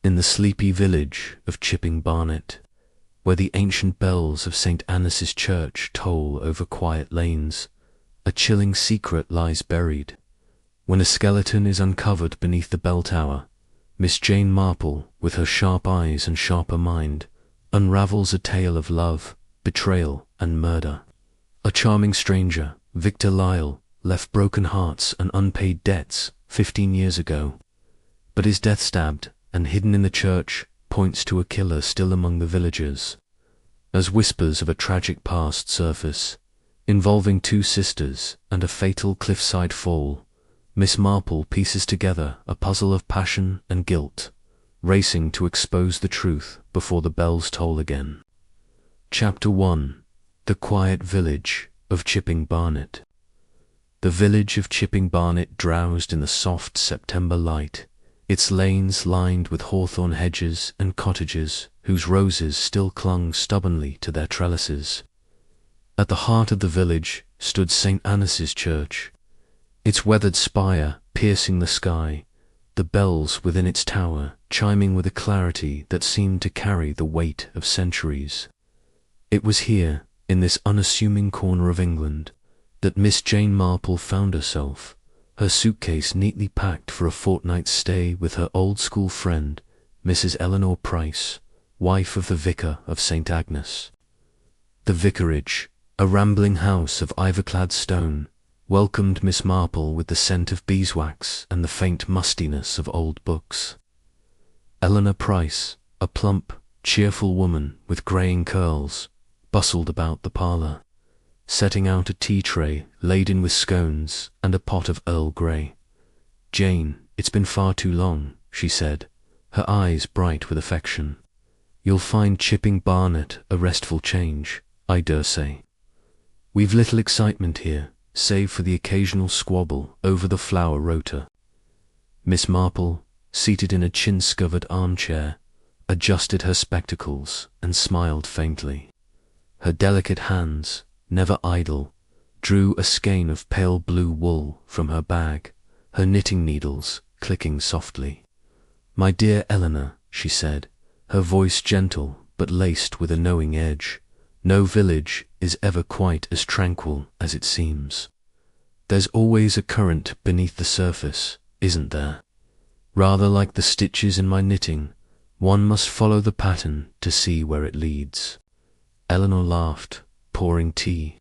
in the sleepy village of Chipping Barnet, where the ancient bells of St. Annis's Church toll over quiet lanes, a chilling secret lies buried. When a skeleton is uncovered beneath the bell tower, Miss Jane Marple, with her sharp eyes and sharper mind, unravels a tale of love, betrayal, and murder. A charming stranger, Victor Lyle, left broken hearts and unpaid debts 15 years ago, but his death stabbed and hidden in the church points to a killer still among the villagers. As whispers of a tragic past surface, involving 2 sisters and a fatal cliffside fall, Miss Marple pieces together a puzzle of passion and guilt, racing to expose the truth before the bells toll again. Chapter 1. The Quiet Village of Chipping Barnet. The village of Chipping Barnet drowsed in the soft September light, its lanes lined with hawthorn hedges and cottages whose roses still clung stubbornly to their trellises. At the heart of the village stood St. Annis's Church, its weathered spire piercing the sky, the bells within its tower chiming with a clarity that seemed to carry the weight of centuries. It was here, in this unassuming corner of England, that Miss Jane Marple found herself, her suitcase neatly packed for a fortnight's stay with her old-school friend, Mrs. Eleanor Price, wife of the vicar of St. Agnes. The vicarage, a rambling house of ivy-clad stone, welcomed Miss Marple with the scent of beeswax and the faint mustiness of old books. Eleanor Price, a plump, cheerful woman with greying curls, bustled about the parlour, setting out a tea tray laden with scones and a pot of Earl Grey. "Jane, it's been far too long," she said, her eyes bright with affection. "You'll find Chipping Barnet a restful change, I dare say. We've little excitement here, save for the occasional squabble over the flower rota." Miss Marple, seated in a chintz-covered armchair, adjusted her spectacles and smiled faintly. Her delicate hands, never idle, drew a skein of pale blue wool from her bag, her knitting needles clicking softly. "My dear Eleanor," she said, her voice gentle but laced with a knowing edge, "no village is ever quite as tranquil as it seems. There's always a current beneath the surface, isn't there? Rather like the stitches in my knitting, one must follow the pattern to see where it leads." Eleanor laughed, pouring tea.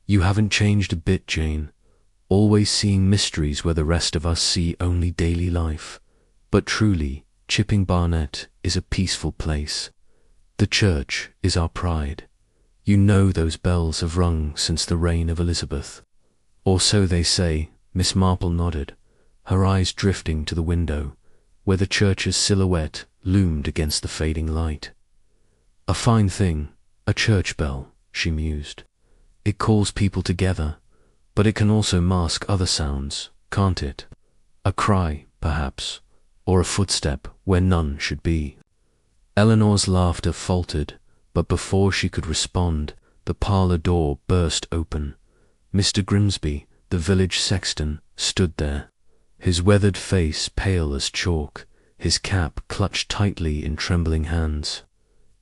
"You haven't changed a bit, Jane, always seeing mysteries where the rest of us see only daily life. But truly, Chipping Barnet is a peaceful place. The church is our pride. You know those bells have rung since the reign of Elizabeth." "Or so they say," Miss Marple nodded, her eyes drifting to the window, where the church's silhouette loomed against the fading light. "A fine thing, a church bell," she mused. "It calls people together, but it can also mask other sounds, can't it? A cry, perhaps, or a footstep where none should be." Eleanor's laughter faltered, but before she could respond, the parlour door burst open. Mr. Grimsby, the village sexton, stood there, his weathered face pale as chalk, his cap clutched tightly in trembling hands.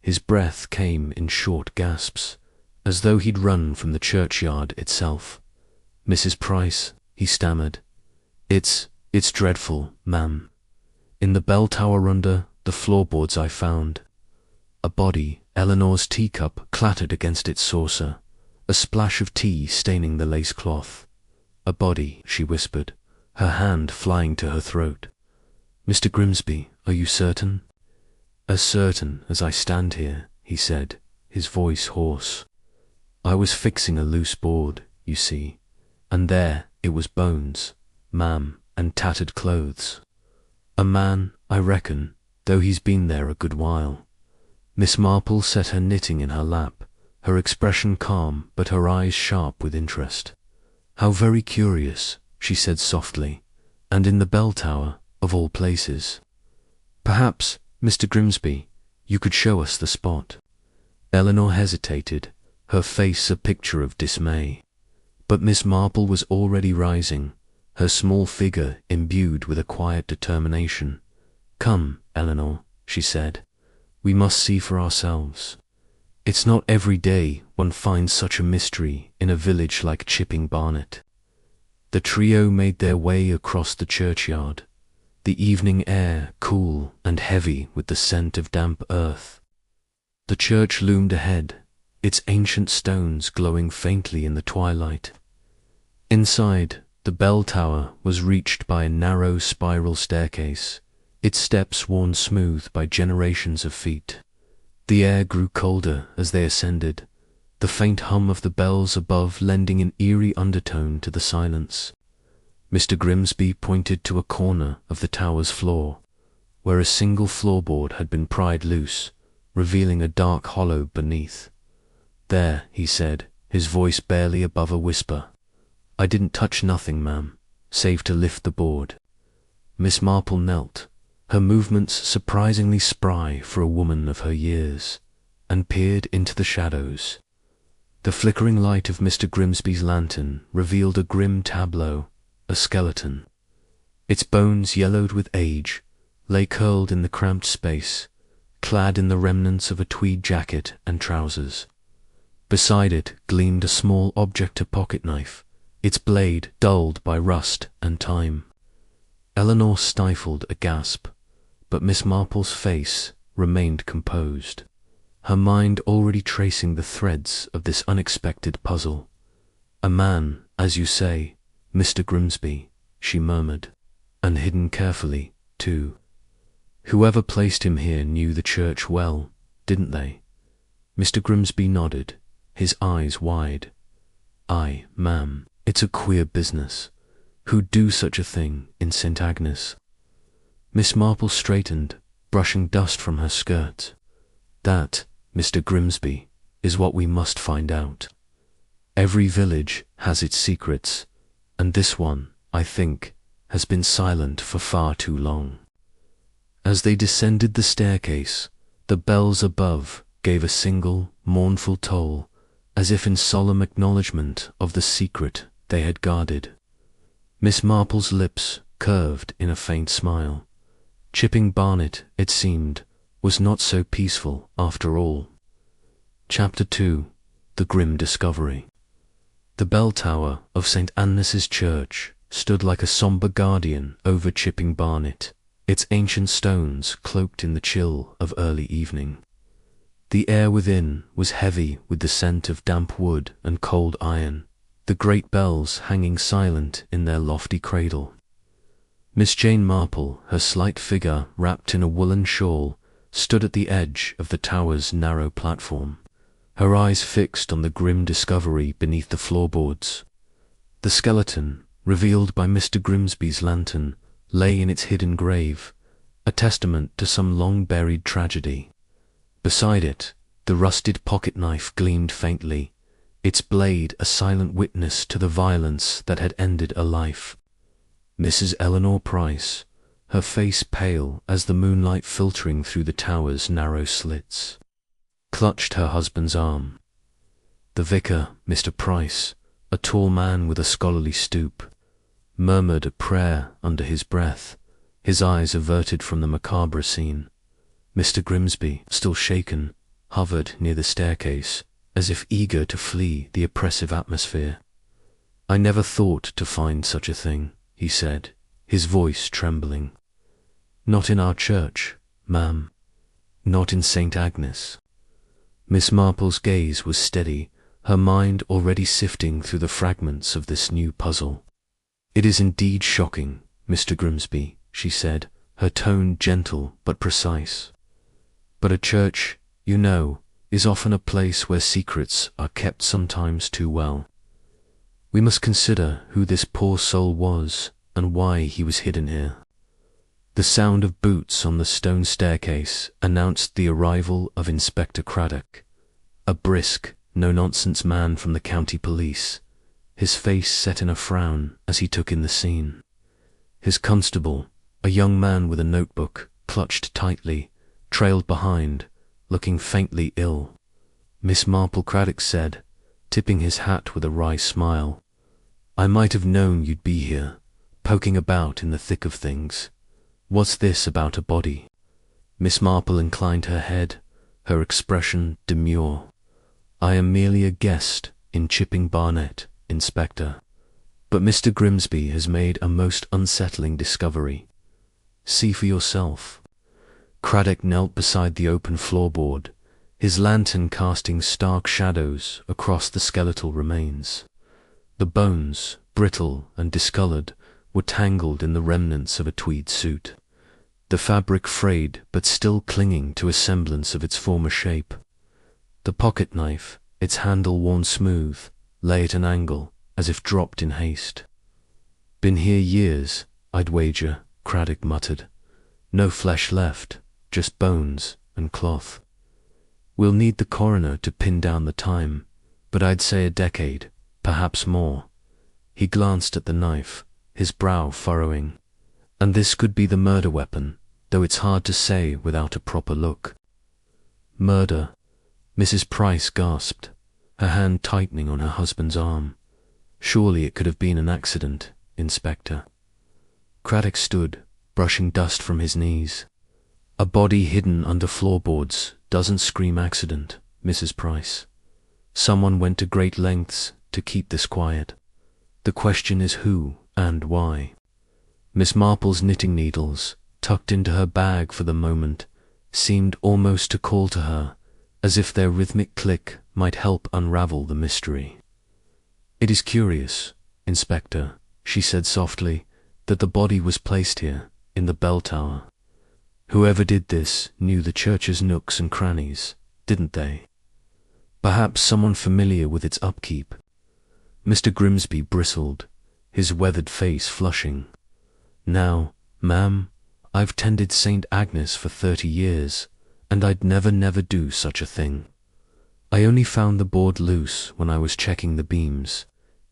His breath came in short gasps, as though he'd run from the churchyard itself. "Mrs. Price," he stammered. It's dreadful, ma'am. In the bell tower under the floorboards I found a body." Eleanor's teacup clattered against its saucer, a splash of tea staining the lace cloth. "A body," she whispered, her hand flying to her throat. "Mr. Grimsby, are you certain?" "As certain as I stand here," he said, his voice hoarse. "I was fixing a loose board, you see, and there it was bones, ma'am, and tattered clothes. A man, I reckon, though he's been there a good while." Miss Marple set her knitting in her lap, her expression calm but her eyes sharp with interest. "How very curious," she said softly, "and in the bell tower, of all places. Perhaps, Mr. Grimsby, you could show us the spot." Eleanor hesitated, her face a picture of dismay. But Miss Marple was already rising, her small figure imbued with a quiet determination. "Come, Eleanor," she said. "We must see for ourselves. It's not every day one finds such a mystery in a village like Chipping Barnet." The trio made their way across the churchyard, the evening air cool and heavy with the scent of damp earth. The church loomed ahead, its ancient stones glowing faintly in the twilight. Inside, the bell tower was reached by a narrow spiral staircase, its steps worn smooth by generations of feet. The air grew colder as they ascended, the faint hum of the bells above lending an eerie undertone to the silence. Mr. Grimsby pointed to a corner of the tower's floor, where a single floorboard had been pried loose, revealing a dark hollow beneath. "There," he said, his voice barely above a whisper. "I didn't touch nothing, ma'am, save to lift the board." Miss Marple knelt, her movements surprisingly spry for a woman of her years, and peered into the shadows. The flickering light of Mr. Grimsby's lantern revealed a grim tableau, a skeleton. Its bones, yellowed with age, lay curled in the cramped space, clad in the remnants of a tweed jacket and trousers. Beside it gleamed a small object, a pocket-knife, its blade dulled by rust and time. Eleanor stifled a gasp, but Miss Marple's face remained composed, her mind already tracing the threads of this unexpected puzzle. "A man, as you say, Mr. Grimsby," she murmured, "and hidden carefully, too. Whoever placed him here knew the church well, didn't they?" Mr. Grimsby nodded, his eyes wide. "Aye, ma'am, it's a queer business. Who'd do such a thing in St. Agnes?" Miss Marple straightened, brushing dust from her skirt. "That, Mr. Grimsby, is what we must find out. Every village has its secrets, and this one, I think, has been silent for far too long." As they descended the staircase, the bells above gave a single, mournful toll, as if in solemn acknowledgment of the secret they had guarded. Miss Marple's lips curved in a faint smile. Chipping Barnet, it seemed, was not so peaceful after all. Chapter 2. The Grim Discovery. The bell tower of St. Agnes's Church stood like a sombre guardian over Chipping Barnet, its ancient stones cloaked in the chill of early evening. The air within was heavy with the scent of damp wood and cold iron, the great bells hanging silent in their lofty cradle. Miss Jane Marple, her slight figure wrapped in a woolen shawl, stood at the edge of the tower's narrow platform, her eyes fixed on the grim discovery beneath the floorboards. The skeleton, revealed by Mr. Grimsby's lantern, lay in its hidden grave, a testament to some long-buried tragedy. Beside it, the rusted pocket-knife gleamed faintly, its blade a silent witness to the violence that had ended a life. Mrs. Eleanor Price, her face pale as the moonlight filtering through the tower's narrow slits, clutched her husband's arm. The vicar, Mr. Price, a tall man with a scholarly stoop, murmured a prayer under his breath, his eyes averted from the macabre scene. Mr. Grimsby, still shaken, hovered near the staircase, as if eager to flee the oppressive atmosphere. "I never thought to find such a thing," he said, his voice trembling. "Not in our church, ma'am. Not in St. Agnes." Miss Marple's gaze was steady, her mind already sifting through the fragments of this new puzzle. "It is indeed shocking, Mr. Grimsby," she said, her tone gentle but precise. "But a church, you know, is often a place where secrets are kept sometimes too well. We must consider who this poor soul was and why he was hidden here." The sound of boots on the stone staircase announced the arrival of Inspector Craddock, a brisk, no-nonsense man from the county police, his face set in a frown as he took in the scene. His constable, a young man with a notebook clutched tightly, trailed behind, looking faintly ill. Miss Marple, Craddock said, tipping his hat with a wry smile, "I might have known you'd be here, poking about in the thick of things. What's this about a body?" Miss Marple inclined her head, her expression demure. "I am merely a guest in Chipping Barnet, Inspector. But Mr. Grimsby has made a most unsettling discovery. See for yourself." Craddock knelt beside the open floorboard, his lantern casting stark shadows across the skeletal remains. The bones, brittle and discoloured, were tangled in the remnants of a tweed suit, the fabric frayed but still clinging to a semblance of its former shape. The pocket knife, its handle worn smooth, lay at an angle, as if dropped in haste. "Been here years, I'd wager," Craddock muttered. "No flesh left, just bones and cloth. We'll need the coroner to pin down the time, but I'd say a decade, perhaps more." He glanced at the knife, his brow furrowing. "And this could be the murder weapon, though it's hard to say without a proper look." "Murder?" Mrs. Price gasped, her hand tightening on her husband's arm. "Surely it could have been an accident, Inspector." Craddock stood, brushing dust from his knees. "A body hidden under floorboards doesn't scream accident, Mrs. Price. Someone went to great lengths to keep this quiet. The question is who and why." Miss Marple's knitting needles, tucked into her bag for the moment, seemed almost to call to her, as if their rhythmic click might help unravel the mystery. "It is curious, Inspector," she said softly, "that the body was placed here, in the bell tower. Whoever did this knew the church's nooks and crannies, didn't they? Perhaps someone familiar with its upkeep." Mr. Grimsby bristled, his weathered face flushing. "Now, ma'am, I've tended St. Agnes for 30 years, and I'd never do such a thing. I only found the board loose when I was checking the beams.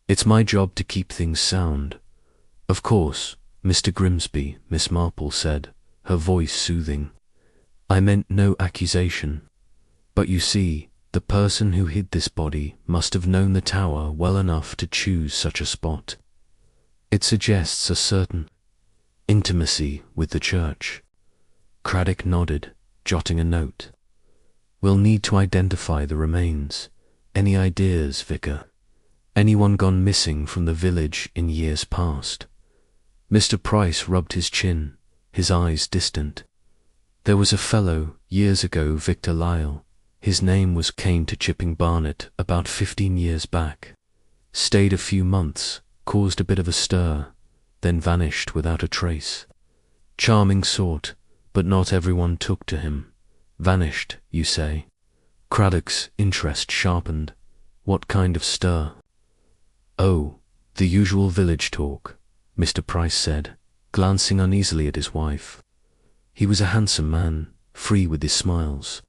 It's my job to keep things sound." "Of course, Mr. Grimsby," Miss Marple said, her voice soothing. "I meant no accusation. But you see, the person who hid this body must have known the tower well enough to choose such a spot. It suggests a certain intimacy with the church." Craddock nodded, jotting a note. "We'll need to identify the remains. Any ideas, Vicar? Anyone gone missing from the village in years past?" Mr. Price rubbed his chin, his eyes distant. "There was a fellow, years ago, Victor Lyle. His name came to Chipping Barnet about 15 years back. Stayed a few months, caused a bit of a stir, then vanished without a trace. Charming sort, but not everyone took to him. Vanished, you say?" Craddock's interest sharpened. "What kind of stir?" "Oh, the usual village talk," Mr. Price said, glancing uneasily at his wife. "He was a handsome man, free with his smiles.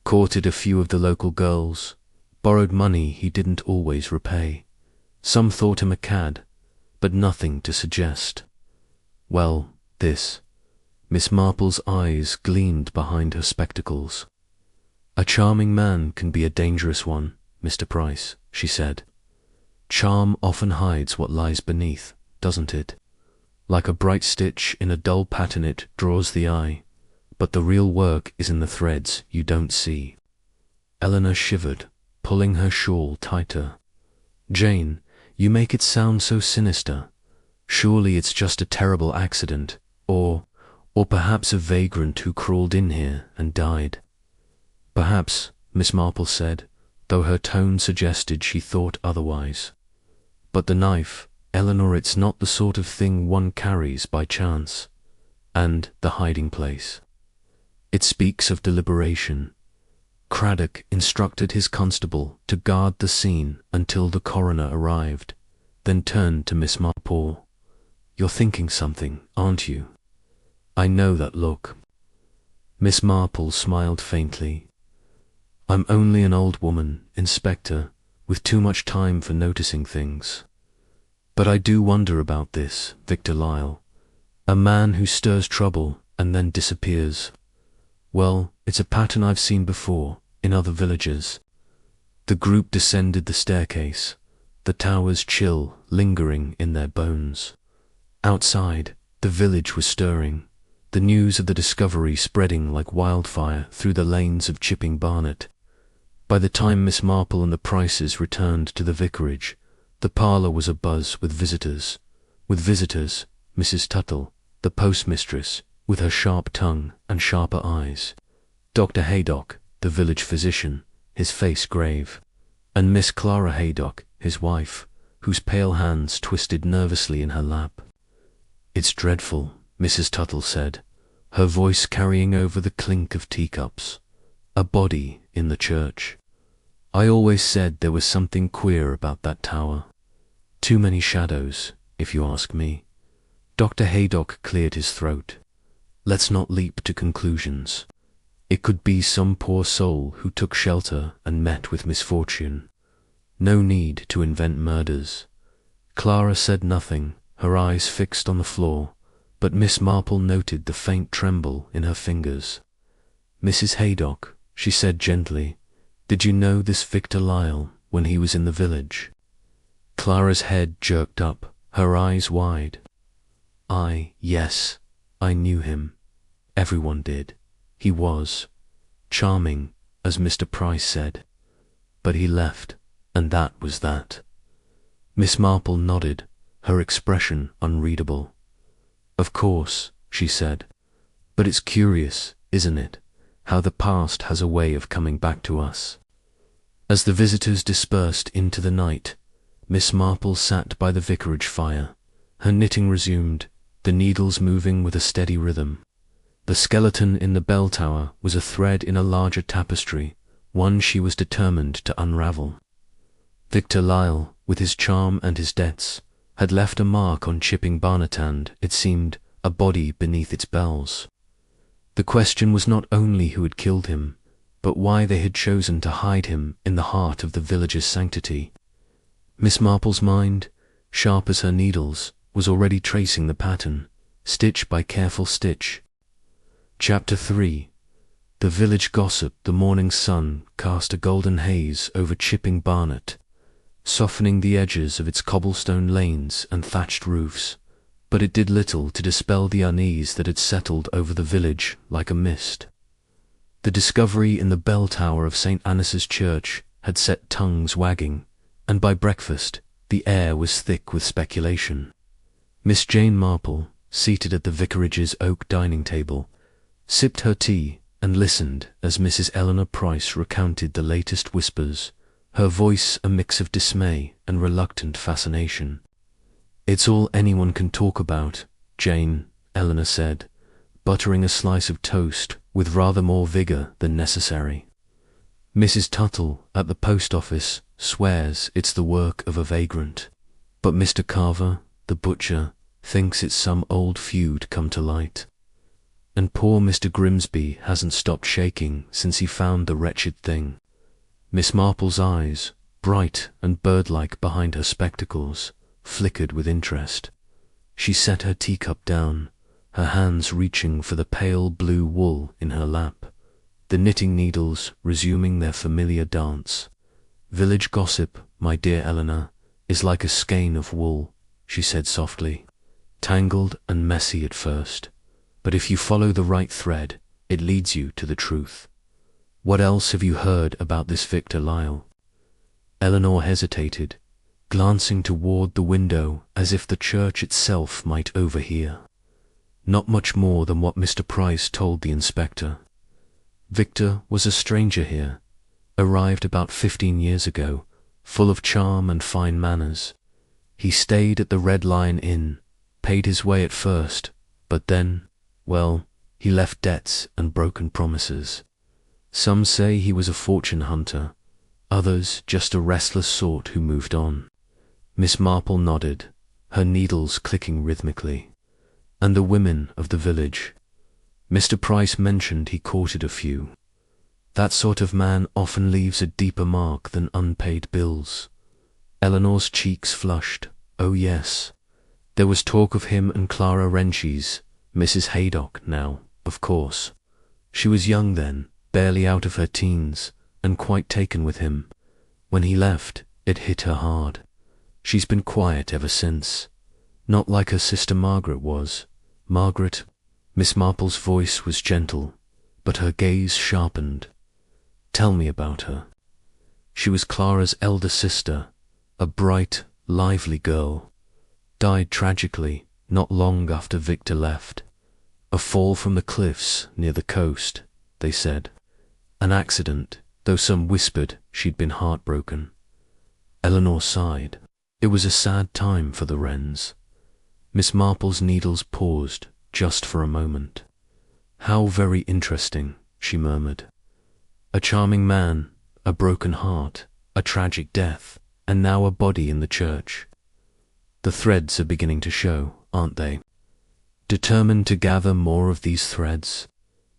Courted a few of the local girls, borrowed money he didn't always repay. Some thought him a cad, but nothing to suggest. Well, this." Miss Marple's eyes gleamed behind her spectacles. "A charming man can be a dangerous one, Mr. Price," she said. "Charm often hides what lies beneath, doesn't it? Like a bright stitch in a dull pattern, it draws the eye, but the real work is in the threads you don't see." Eleanor shivered, pulling her shawl tighter. "Jane, you make it sound so sinister. Surely it's just a terrible accident, or perhaps a vagrant who crawled in here and died." "Perhaps," Miss Marple said, though her tone suggested she thought otherwise. "But the knife, Eleanor, it's not the sort of thing one carries by chance. And the hiding place. It speaks of deliberation." Craddock instructed his constable to guard the scene until the coroner arrived, then turned to Miss Marple. "You're thinking something, aren't you? I know that look." Miss Marple smiled faintly. "I'm only an old woman, Inspector, with too much time for noticing things. But I do wonder about this Victor Lyle, a man who stirs trouble and then disappears. Well, it's a pattern I've seen before, in other villages." The group descended the staircase, the tower's chill lingering in their bones. Outside, the village was stirring, the news of the discovery spreading like wildfire through the lanes of Chipping Barnet. By the time Miss Marple and the Prices returned to the vicarage, the parlour was abuzz with visitors. Mrs. Tuttle, the postmistress, with her sharp tongue and sharper eyes, Dr. Haydock, the village physician, his face grave, and Miss Clara Haydock, his wife, whose pale hands twisted nervously in her lap. "It's dreadful," Mrs. Tuttle said, her voice carrying over the clink of teacups. "A body in the church. I always said there was something queer about that tower. Too many shadows, if you ask me." Dr. Haydock cleared his throat. "Let's not leap to conclusions. It could be some poor soul who took shelter and met with misfortune. No need to invent murders." Clara said nothing, her eyes fixed on the floor, but Miss Marple noted the faint tremble in her fingers. "Mrs. Haydock," she said gently, "did you know this Victor Lyle when he was in the village?" Clara's head jerked up, her eyes wide. Yes, I knew him. Everyone did. He was charming, as Mr. Price said. But he left, and that was that." Miss Marple nodded, her expression unreadable. "Of course," she said, "but it's curious, isn't it, how the past has a way of coming back to us." As the visitors dispersed into the night, Miss Marple sat by the vicarage fire, her knitting resumed, the needles moving with a steady rhythm. The skeleton in the bell tower was a thread in a larger tapestry, one she was determined to unravel. Victor Lyle, with his charm and his debts, had left a mark on Chipping Barnet and, it seemed, a body beneath its bells. The question was not only who had killed him, but why they had chosen to hide him in the heart of the village's sanctity. Miss Marple's mind, sharp as her needles, was already tracing the pattern, stitch by careful stitch. Chapter 3. The village gossip. The morning sun cast a golden haze over Chipping Barnet, softening the edges of its cobblestone lanes and thatched roofs, but it did little to dispel the unease that had settled over the village like a mist. The discovery in the bell tower of St. Annis's Church had set tongues wagging, and by breakfast the air was thick with speculation. Miss Jane Marple, seated at the vicarage's oak dining table, sipped her tea and listened as Mrs. Eleanor Price recounted the latest whispers, her voice a mix of dismay and reluctant fascination. "It's all anyone can talk about, Jane," Eleanor said, buttering a slice of toast with rather more vigour than necessary. "Mrs. Tuttle at the post office swears it's the work of a vagrant, but Mr. Carver, the butcher, thinks it's some old feud come to light. And poor Mr. Grimsby hasn't stopped shaking since he found the wretched thing." Miss Marple's eyes, bright and bird-like behind her spectacles, flickered with interest. She set her teacup down, her hands reaching for the pale blue wool in her lap, the knitting needles resuming their familiar dance. "Village gossip, my dear Eleanor, is like a skein of wool," she said softly, "tangled and messy at first, but if you follow the right thread, it leads you to the truth. What else have you heard about this Victor Lyle?" Eleanor hesitated, glancing toward the window as if the church itself might overhear. "Not much more than what Mr. Price told the inspector. Victor was a stranger here, arrived about 15 years ago, full of charm and fine manners. He stayed at the Red Lion Inn, paid his way at first, but then, well, he left debts and broken promises. Some say he was a fortune hunter, others just a restless sort who moved on." Miss Marple nodded, her needles clicking rhythmically. "And the women of the village? Mr. Price mentioned he courted a few. That sort of man often leaves a deeper mark than unpaid bills." Eleanor's cheeks flushed. "Oh yes. There was talk of him and Clara Wrenchie's, Mrs. Haydock now, of course. She was young then, barely out of her teens, and quite taken with him. When he left, it hit her hard. She's been quiet ever since. Not like her sister Margaret was. Margaret, Miss Marple's voice was gentle, but her gaze sharpened. Tell me about her. She was Clara's elder sister, a bright, lively girl. Died tragically not long after Victor left. A fall from the cliffs near the coast, they said. An accident, though some whispered she'd been heartbroken. Eleanor sighed. It was a sad time for the Wrens. Miss Marple's needles paused just for a moment. How very interesting, she murmured. A charming man, a broken heart, a tragic death, and now a body in the church. The threads are beginning to show, aren't they? Determined to gather more of these threads,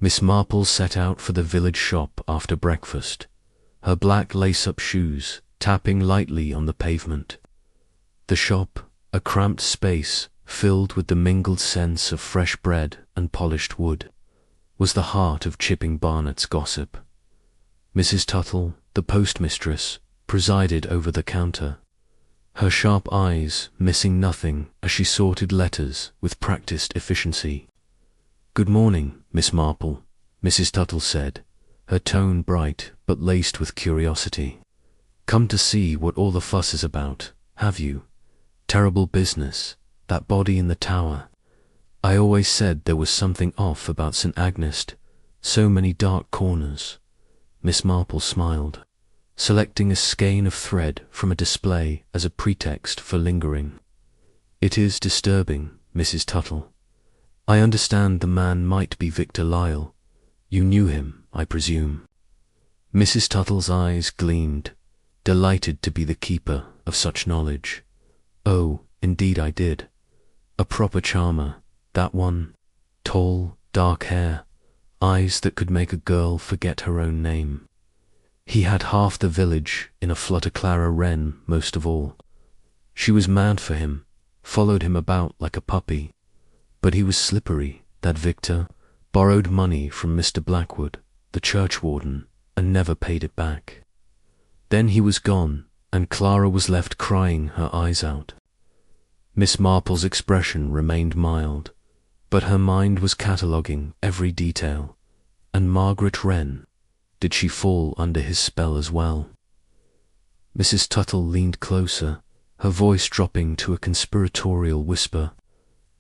Miss Marple set out for the village shop after breakfast, her black lace-up shoes tapping lightly on the pavement. The shop, a cramped space filled with the mingled scents of fresh bread and polished wood, was the heart of Chipping Barnet's gossip. Mrs. Tuttle, the postmistress, presided over the counter, her sharp eyes missing nothing as she sorted letters with practiced efficiency. "Good morning, Miss Marple," Mrs. Tuttle said, her tone bright but laced with curiosity. "Come to see what all the fuss is about, have you? Terrible business, that body in the tower. I always said there was something off about St. Agnes, so many dark corners." Miss Marple smiled, selecting a skein of thread from a display as a pretext for lingering. "It is disturbing, Mrs. Tuttle. I understand the man might be Victor Lyle. You knew him, I presume." Mrs. Tuttle's eyes gleamed, delighted to be the keeper of such knowledge. "Oh, indeed I did. A proper charmer, that one. Tall, dark hair, eyes that could make a girl forget her own name. He had half the village in a flutter. Clara Wren most of all. She was mad for him, followed him about like a puppy. But he was slippery, that Victor, borrowed money from Mr. Blackwood, the churchwarden, and never paid it back. Then he was gone, and Clara was left crying her eyes out." Miss Marple's expression remained mild, but her mind was cataloguing every detail. And Margaret Wren, did she fall under his spell as well? Mrs. Tuttle leaned closer, her voice dropping to a conspiratorial whisper.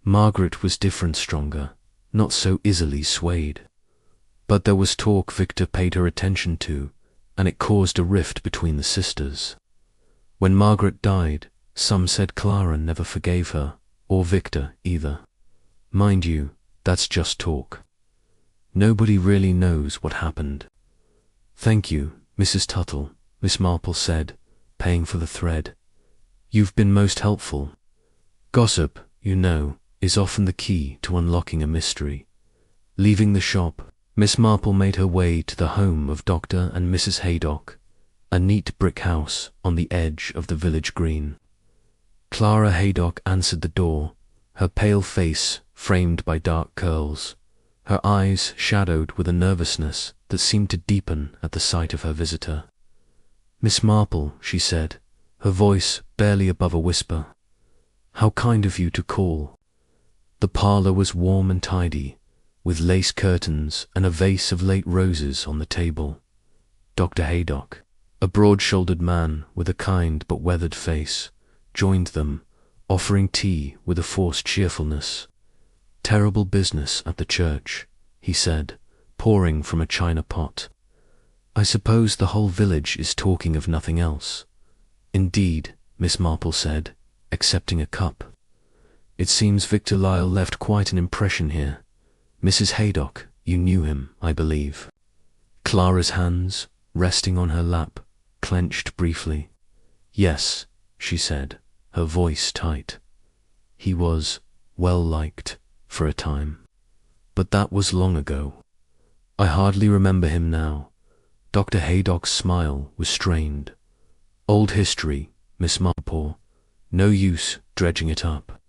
Margaret was different, stronger, not so easily swayed. But there was talk Victor paid her attention to, and it caused a rift between the sisters. When Margaret died, some said Clara never forgave her, or Victor either. Mind you, that's just talk. Nobody really knows what happened. "Thank you, Mrs. Tuttle," Miss Marple said, paying for the thread. "You've been most helpful. Gossip, you know, is often the key to unlocking a mystery." Leaving the shop, Miss Marple made her way to the home of Dr. and Mrs. Haydock, a neat brick house on the edge of the village green. Clara Haydock answered the door, her pale face framed by dark curls, her eyes shadowed with a nervousness that seemed to deepen at the sight of her visitor. "Miss Marple," she said, her voice barely above a whisper. "How kind of you to call." The parlour was warm and tidy, with lace curtains and a vase of late roses on the table. Dr. Haydock, a broad-shouldered man with a kind but weathered face, joined them, offering tea with a forced cheerfulness. "Terrible business at the church," he said, pouring from a china pot. "I suppose the whole village is talking of nothing else." "Indeed," Miss Marple said, accepting a cup. "It seems Victor Lyle left quite an impression here. Mrs. Haydock, you knew him, I believe." Clara's hands, resting on her lap, clenched briefly. "Yes," she said, her voice tight. "He was well-liked for a time. But that was long ago. I hardly remember him now." Dr. Haydock's smile was strained. "Old history, Miss Marple. No use dredging it up.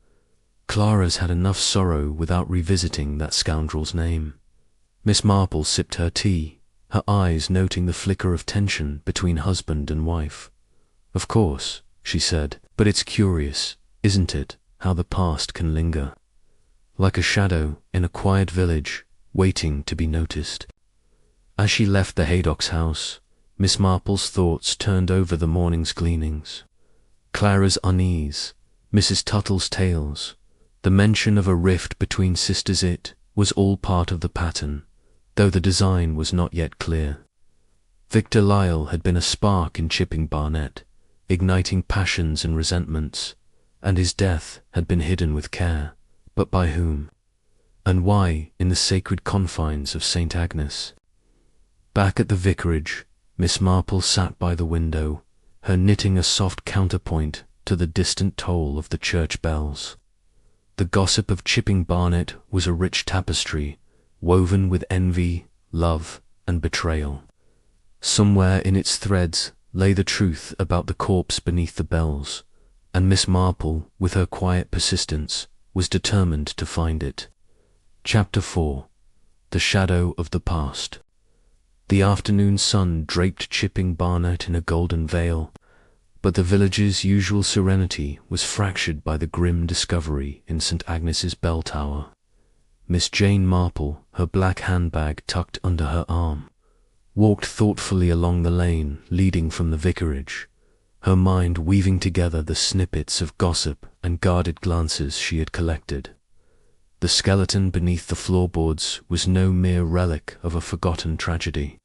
Clara's had enough sorrow without revisiting that scoundrel's name." Miss Marple sipped her tea, her eyes noting the flicker of tension between husband and wife. "Of course," she said, "but it's curious, isn't it, how the past can linger?" like a shadow in a quiet village, waiting to be noticed. As she left the Haydocks' house, Miss Marple's thoughts turned over the morning's gleanings. Clara's unease, Mrs. Tuttle's tales, the mention of a rift between sisters, it was all part of the pattern, though the design was not yet clear. Victor Lyle had been a spark in Chipping Barnet, igniting passions and resentments, and his death had been hidden with care. But by whom? And why in the sacred confines of St. Agnes? Back at the vicarage, Miss Marple sat by the window, her knitting a soft counterpoint to the distant toll of the church bells. The gossip of Chipping Barnet was a rich tapestry, woven with envy, love, and betrayal. Somewhere in its threads lay the truth about the corpse beneath the bells, and Miss Marple, with her quiet persistence, was determined to find it. Chapter 4. The Shadow of the Past. The afternoon sun draped Chipping Barnet in a golden veil, but the village's usual serenity was fractured by the grim discovery in St. Agnes's bell tower. Miss Jane Marple, her black handbag tucked under her arm, walked thoughtfully along the lane leading from the vicarage, her mind weaving together the snippets of gossip and guarded glances she had collected. The skeleton beneath the floorboards was no mere relic of a forgotten tragedy.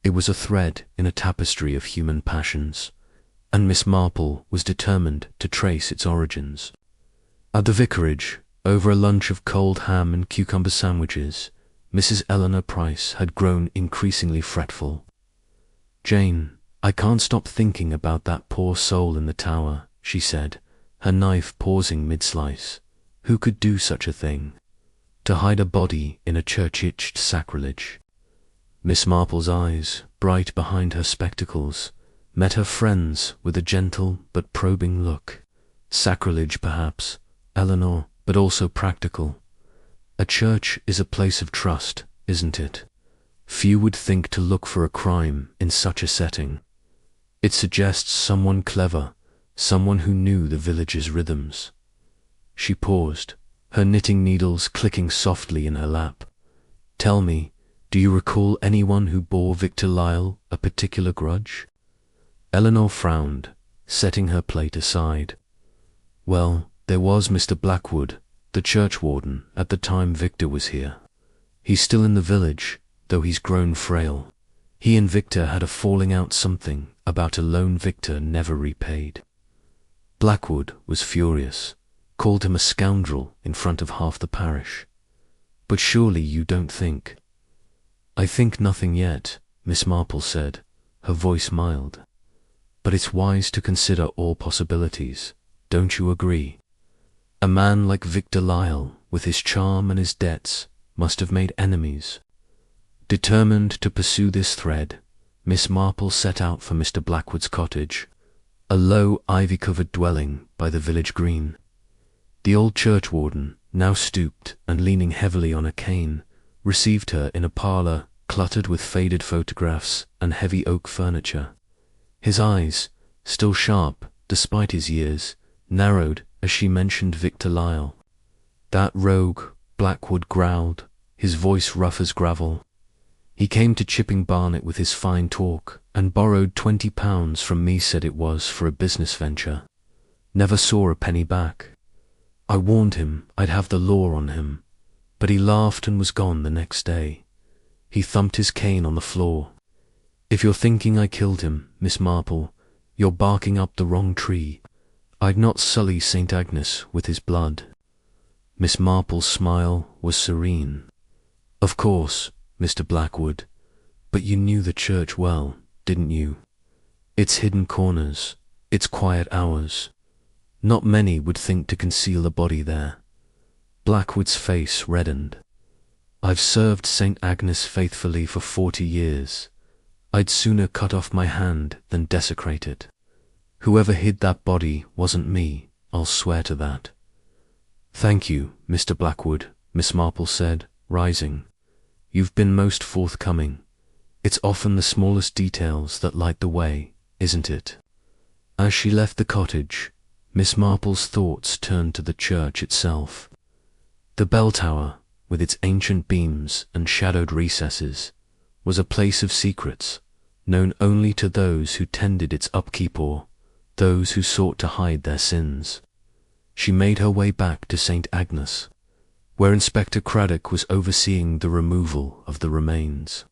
It was a thread in a tapestry of human passions, and Miss Marple was determined to trace its origins. At the vicarage, over a lunch of cold ham and cucumber sandwiches, Mrs. Eleanor Price had grown increasingly fretful. "Jane, I can't stop thinking about that poor soul in the tower," she said, her knife pausing mid-slice. "Who could do such a thing? To hide a body in a church-itched sacrilege." Miss Marple's eyes, bright behind her spectacles, met her friend's with a gentle but probing look. "Sacrilege, perhaps, Eleanor, but also practical. A church is a place of trust, isn't it? Few would think to look for a crime in such a setting. It suggests someone clever, someone who knew the village's rhythms." She paused, her knitting needles clicking softly in her lap. "Tell me, do you recall anyone who bore Victor Lyle a particular grudge?" Eleanor frowned, setting her plate aside. "Well, there was Mr. Blackwood, the churchwarden, at the time Victor was here. He's still in the village, though he's grown frail. He and Victor had a falling out, something about a loan Victor never repaid. Blackwood was furious, called him a scoundrel in front of half the parish. But surely you don't think—" "I think nothing yet," Miss Marple said, her voice mild. "But it's wise to consider all possibilities, don't you agree? A man like Victor Lyle, with his charm and his debts, must have made enemies." Determined to pursue this thread, Miss Marple set out for Mr. Blackwood's cottage, a low ivy-covered dwelling by the village green. The old churchwarden, now stooped and leaning heavily on a cane, received her in a parlour cluttered with faded photographs and heavy oak furniture. His eyes, still sharp despite his years, narrowed as she mentioned Victor Lyle. "That rogue," Blackwood growled, his voice rough as gravel. "He came to Chipping Barnet with his fine talk, and borrowed £20 from me, said it was for a business venture. Never saw a penny back. I warned him I'd have the law on him, but he laughed and was gone the next day." He thumped his cane on the floor. "If you're thinking I killed him, Miss Marple, you're barking up the wrong tree. I'd not sully St. Agnes with his blood." Miss Marple's smile was serene. "Of course, Mr. Blackwood, but you knew the church well, didn't you? Its hidden corners, its quiet hours. Not many would think to conceal a body there." Blackwood's face reddened. "I've served St. Agnes faithfully for 40 years. I'd sooner cut off my hand than desecrate it. Whoever hid that body wasn't me, I'll swear to that." "Thank you, Mr. Blackwood," Miss Marple said, rising. "You've been most forthcoming. It's often the smallest details that light the way, isn't it?" As she left the cottage, Miss Marple's thoughts turned to the church itself. The bell tower, with its ancient beams and shadowed recesses, was a place of secrets, known only to those who tended its upkeep or those who sought to hide their sins. She made her way back to St. Agnes, where Inspector Craddock was overseeing the removal of the remains,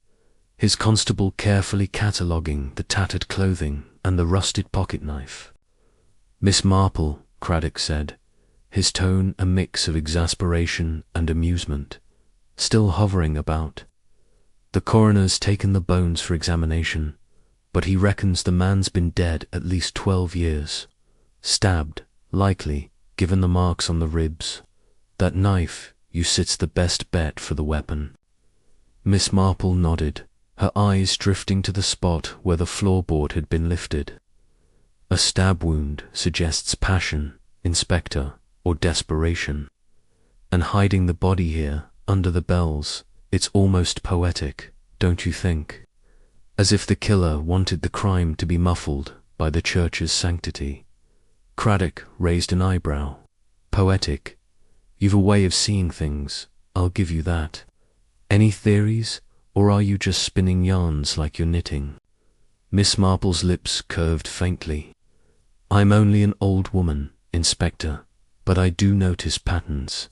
his constable carefully cataloguing the tattered clothing and the rusted pocket-knife. "Miss Marple," Craddock said, his tone a mix of exasperation and amusement, still hovering about. "The coroner's taken the bones for examination, but he reckons the man's been dead at least 12 years. Stabbed, likely, given the marks on the ribs. That knife, you sit's the best bet for the weapon." Miss Marple nodded, her eyes drifting to the spot where the floorboard had been lifted. "A stab wound suggests passion, Inspector, or desperation. And hiding the body here, under the bells, it's almost poetic, don't you think? As if the killer wanted the crime to be muffled by the church's sanctity." Craddock raised an eyebrow. "Poetic? You've a way of seeing things, I'll give you that. Any theories, or are you just spinning yarns like you're knitting?" Miss Marple's lips curved faintly. "I'm only an old woman, Inspector, but I do notice patterns.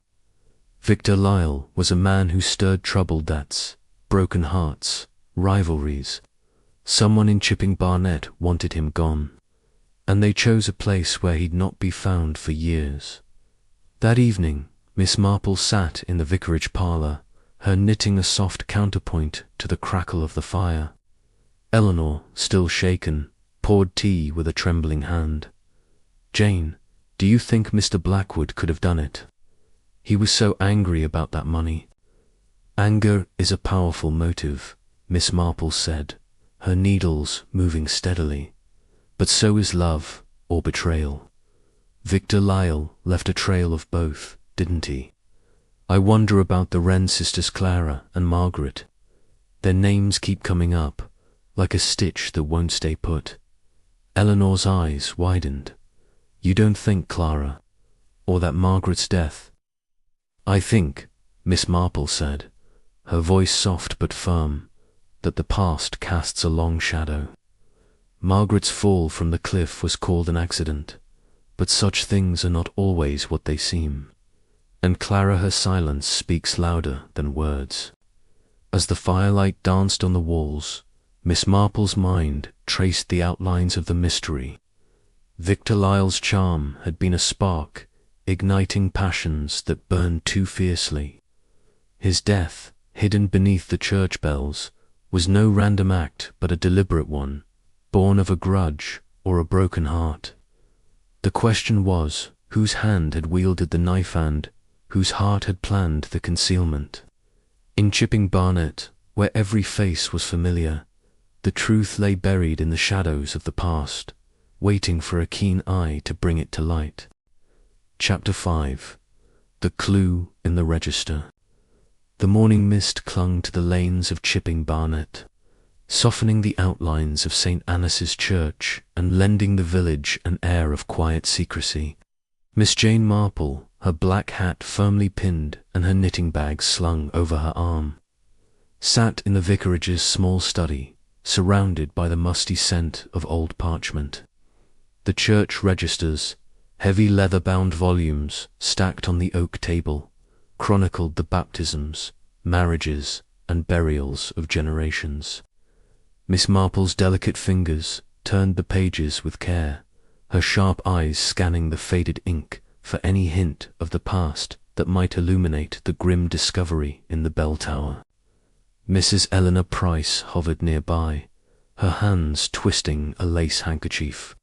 Victor Lyle was a man who stirred troubled debts, broken hearts, rivalries. Someone in Chipping Barnet wanted him gone, and they chose a place where he'd not be found for years." That evening, Miss Marple sat in the vicarage parlour, her knitting a soft counterpoint to the crackle of the fire. Eleanor, still shaken, poured tea with a trembling hand. "Jane, do you think Mr. Blackwood could have done it? He was so angry about that money." "Anger is a powerful motive," Miss Marple said, her needles moving steadily. "But so is love, or betrayal. Victor Lyle left a trail of both, didn't he? I wonder about the Wren sisters Clara and Margaret. Their names keep coming up, like a stitch that won't stay put." Eleanor's eyes widened. "You don't think Clara, or that Margaret's death?" "I think," Miss Marple said, her voice soft but firm, "that the past casts a long shadow. Margaret's fall from the cliff was called an accident, but such things are not always what they seem. And Clara, her silence speaks louder than words." As the firelight danced on the walls, Miss Marple's mind traced the outlines of the mystery. Victor Lyle's charm had been a spark, igniting passions that burned too fiercely. His death, hidden beneath the church bells, was no random act but a deliberate one, born of a grudge or a broken heart. The question was, whose hand had wielded the knife and whose heart had planned the concealment? In Chipping Barnet, where every face was familiar, the truth lay buried in the shadows of the past, waiting for a keen eye to bring it to light. Chapter 5. The Clue in the Register. The morning mist clung to the lanes of Chipping Barnet, softening the outlines of St. Annis's Church and lending the village an air of quiet secrecy. Miss Jane Marple, her black hat firmly pinned and her knitting bag slung over her arm, sat in the vicarage's small study, surrounded by the musty scent of old parchment. The church registers, heavy leather-bound volumes stacked on the oak table, chronicled the baptisms, marriages, and burials of generations. Miss Marple's delicate fingers turned the pages with care, her sharp eyes scanning the faded ink for any hint of the past that might illuminate the grim discovery in the bell tower. Mrs. Eleanor Price hovered nearby, her hands twisting a lace handkerchief.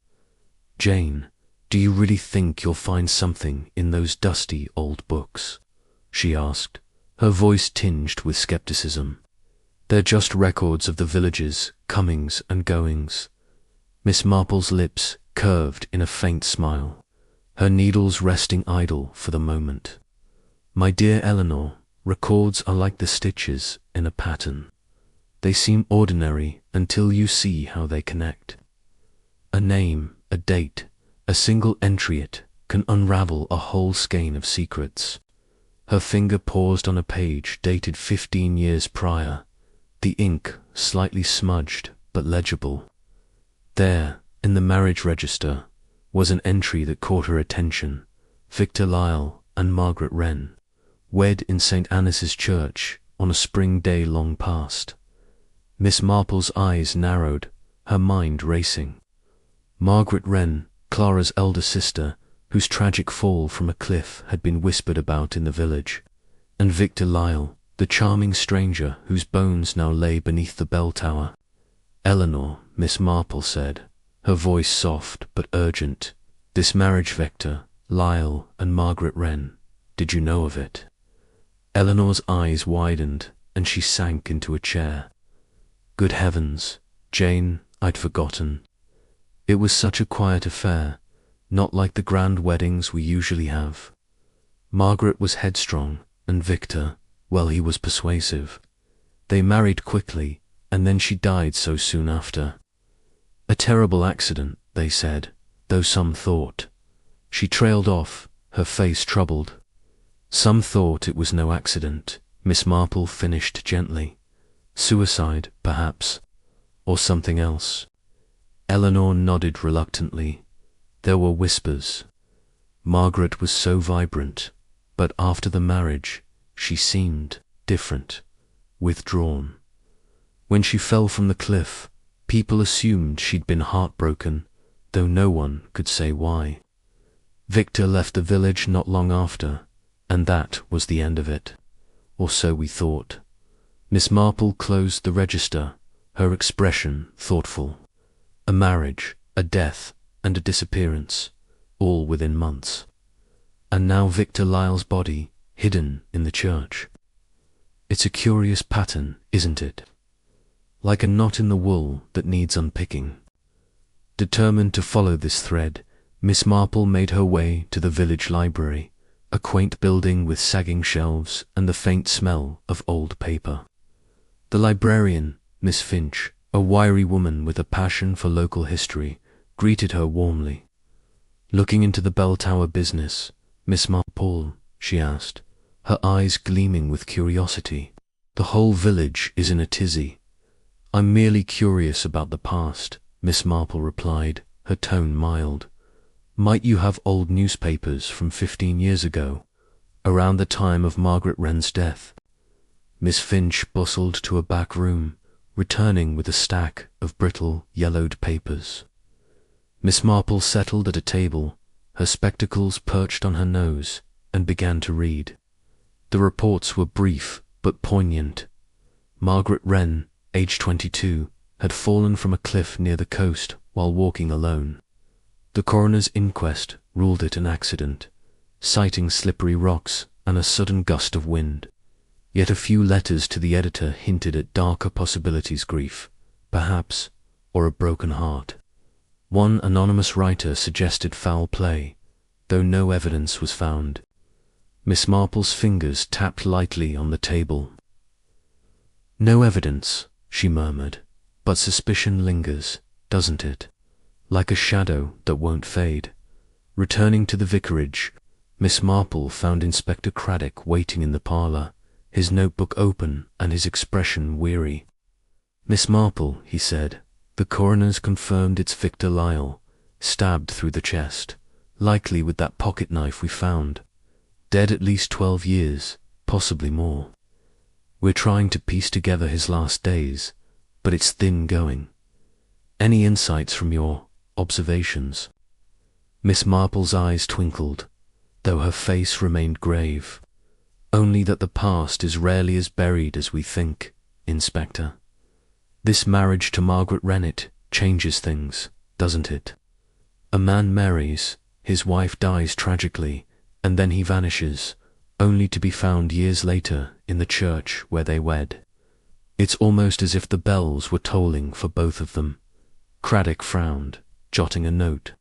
"Jane, do you really think you'll find something in those dusty old books?" she asked, her voice tinged with skepticism. "They're just records of the village's comings and goings." Miss Marple's lips curved in a faint smile, her needles resting idle for the moment. "My dear Eleanor, records are like the stitches in a pattern. They seem ordinary until you see how they connect. A name, a date, a single entry it can unravel a whole skein of secrets. Her finger paused on a page dated 15 years prior, the ink slightly smudged but legible. There, in the marriage register, was an entry that caught her attention. Victor Lyle and Margaret Wren, wed in St. Annis's Church on a spring day long past. Miss Marple's eyes narrowed, her mind racing. Margaret Wren, Clara's elder sister, whose tragic fall from a cliff had been whispered about in the village, and Victor Lyle, the charming stranger whose bones now lay beneath the bell tower. Eleanor, Miss Marple said, her voice soft but urgent, this marriage, Victor Lyle and Margaret Wren, did you know of it? Eleanor's eyes widened and she sank into a chair. Good heavens, Jane, I'd forgotten. It was such a quiet affair, not like the grand weddings we usually have. Margaret was headstrong, and Victor, well, he was persuasive. They married quickly, and then she died so soon after. A terrible accident, they said, though some thought. She trailed off, her face troubled. Some thought it was no accident, Miss Marple finished gently. Suicide, perhaps, or something else. Eleanor nodded reluctantly. There were whispers. Margaret was so vibrant, but after the marriage, she seemed different, withdrawn. When she fell from the cliff, people assumed she'd been heartbroken, though no one could say why. Victor left the village not long after, and that was the end of it. Or so we thought. Miss Marple closed the register, her expression thoughtful. A marriage, a death, and a disappearance, all within months. And now Victor Lyle's body, hidden in the church. It's a curious pattern, isn't it? Like a knot in the wool that needs unpicking. Determined to follow this thread, Miss Marple made her way to the village library, a quaint building with sagging shelves and the faint smell of old paper. The librarian, Miss Finch, a wiry woman with a passion for local history, greeted her warmly. Looking into the bell tower business, Miss Marple, she asked, her eyes gleaming with curiosity. The whole village is in a tizzy. I'm merely curious about the past, Miss Marple replied, her tone mild. Might you have old newspapers from 15 years ago, around the time of Margaret Wren's death? Miss Finch bustled to a back room, returning with a stack of brittle, yellowed papers. Miss Marple settled at a table, her spectacles perched on her nose, and began to read. The reports were brief but poignant. Margaret Wren, aged 22, had fallen from a cliff near the coast while walking alone. The coroner's inquest ruled it an accident, citing slippery rocks and a sudden gust of wind. Yet a few letters to the editor hinted at darker possibilities: grief, perhaps, or a broken heart. One anonymous writer suggested foul play, though no evidence was found. Miss Marple's fingers tapped lightly on the table. No evidence, she murmured, but suspicion lingers, doesn't it? Like a shadow that won't fade. Returning to the vicarage, Miss Marple found Inspector Craddock waiting in the parlour, his notebook open and his expression weary. Miss Marple, he said, the coroner's confirmed it's Victor Lyle, stabbed through the chest, likely with that pocket knife we found. Dead at least 12 years, possibly more. We're trying to piece together his last days, but it's thin going. Any insights from your observations? Miss Marple's eyes twinkled, though her face remained grave. Only that the past is rarely as buried as we think, Inspector. This marriage to Margaret Wrenit changes things, doesn't it? A man marries, his wife dies tragically, and then he vanishes, only to be found years later in the church where they wed. It's almost as if the bells were tolling for both of them. Craddock frowned, jotting a note.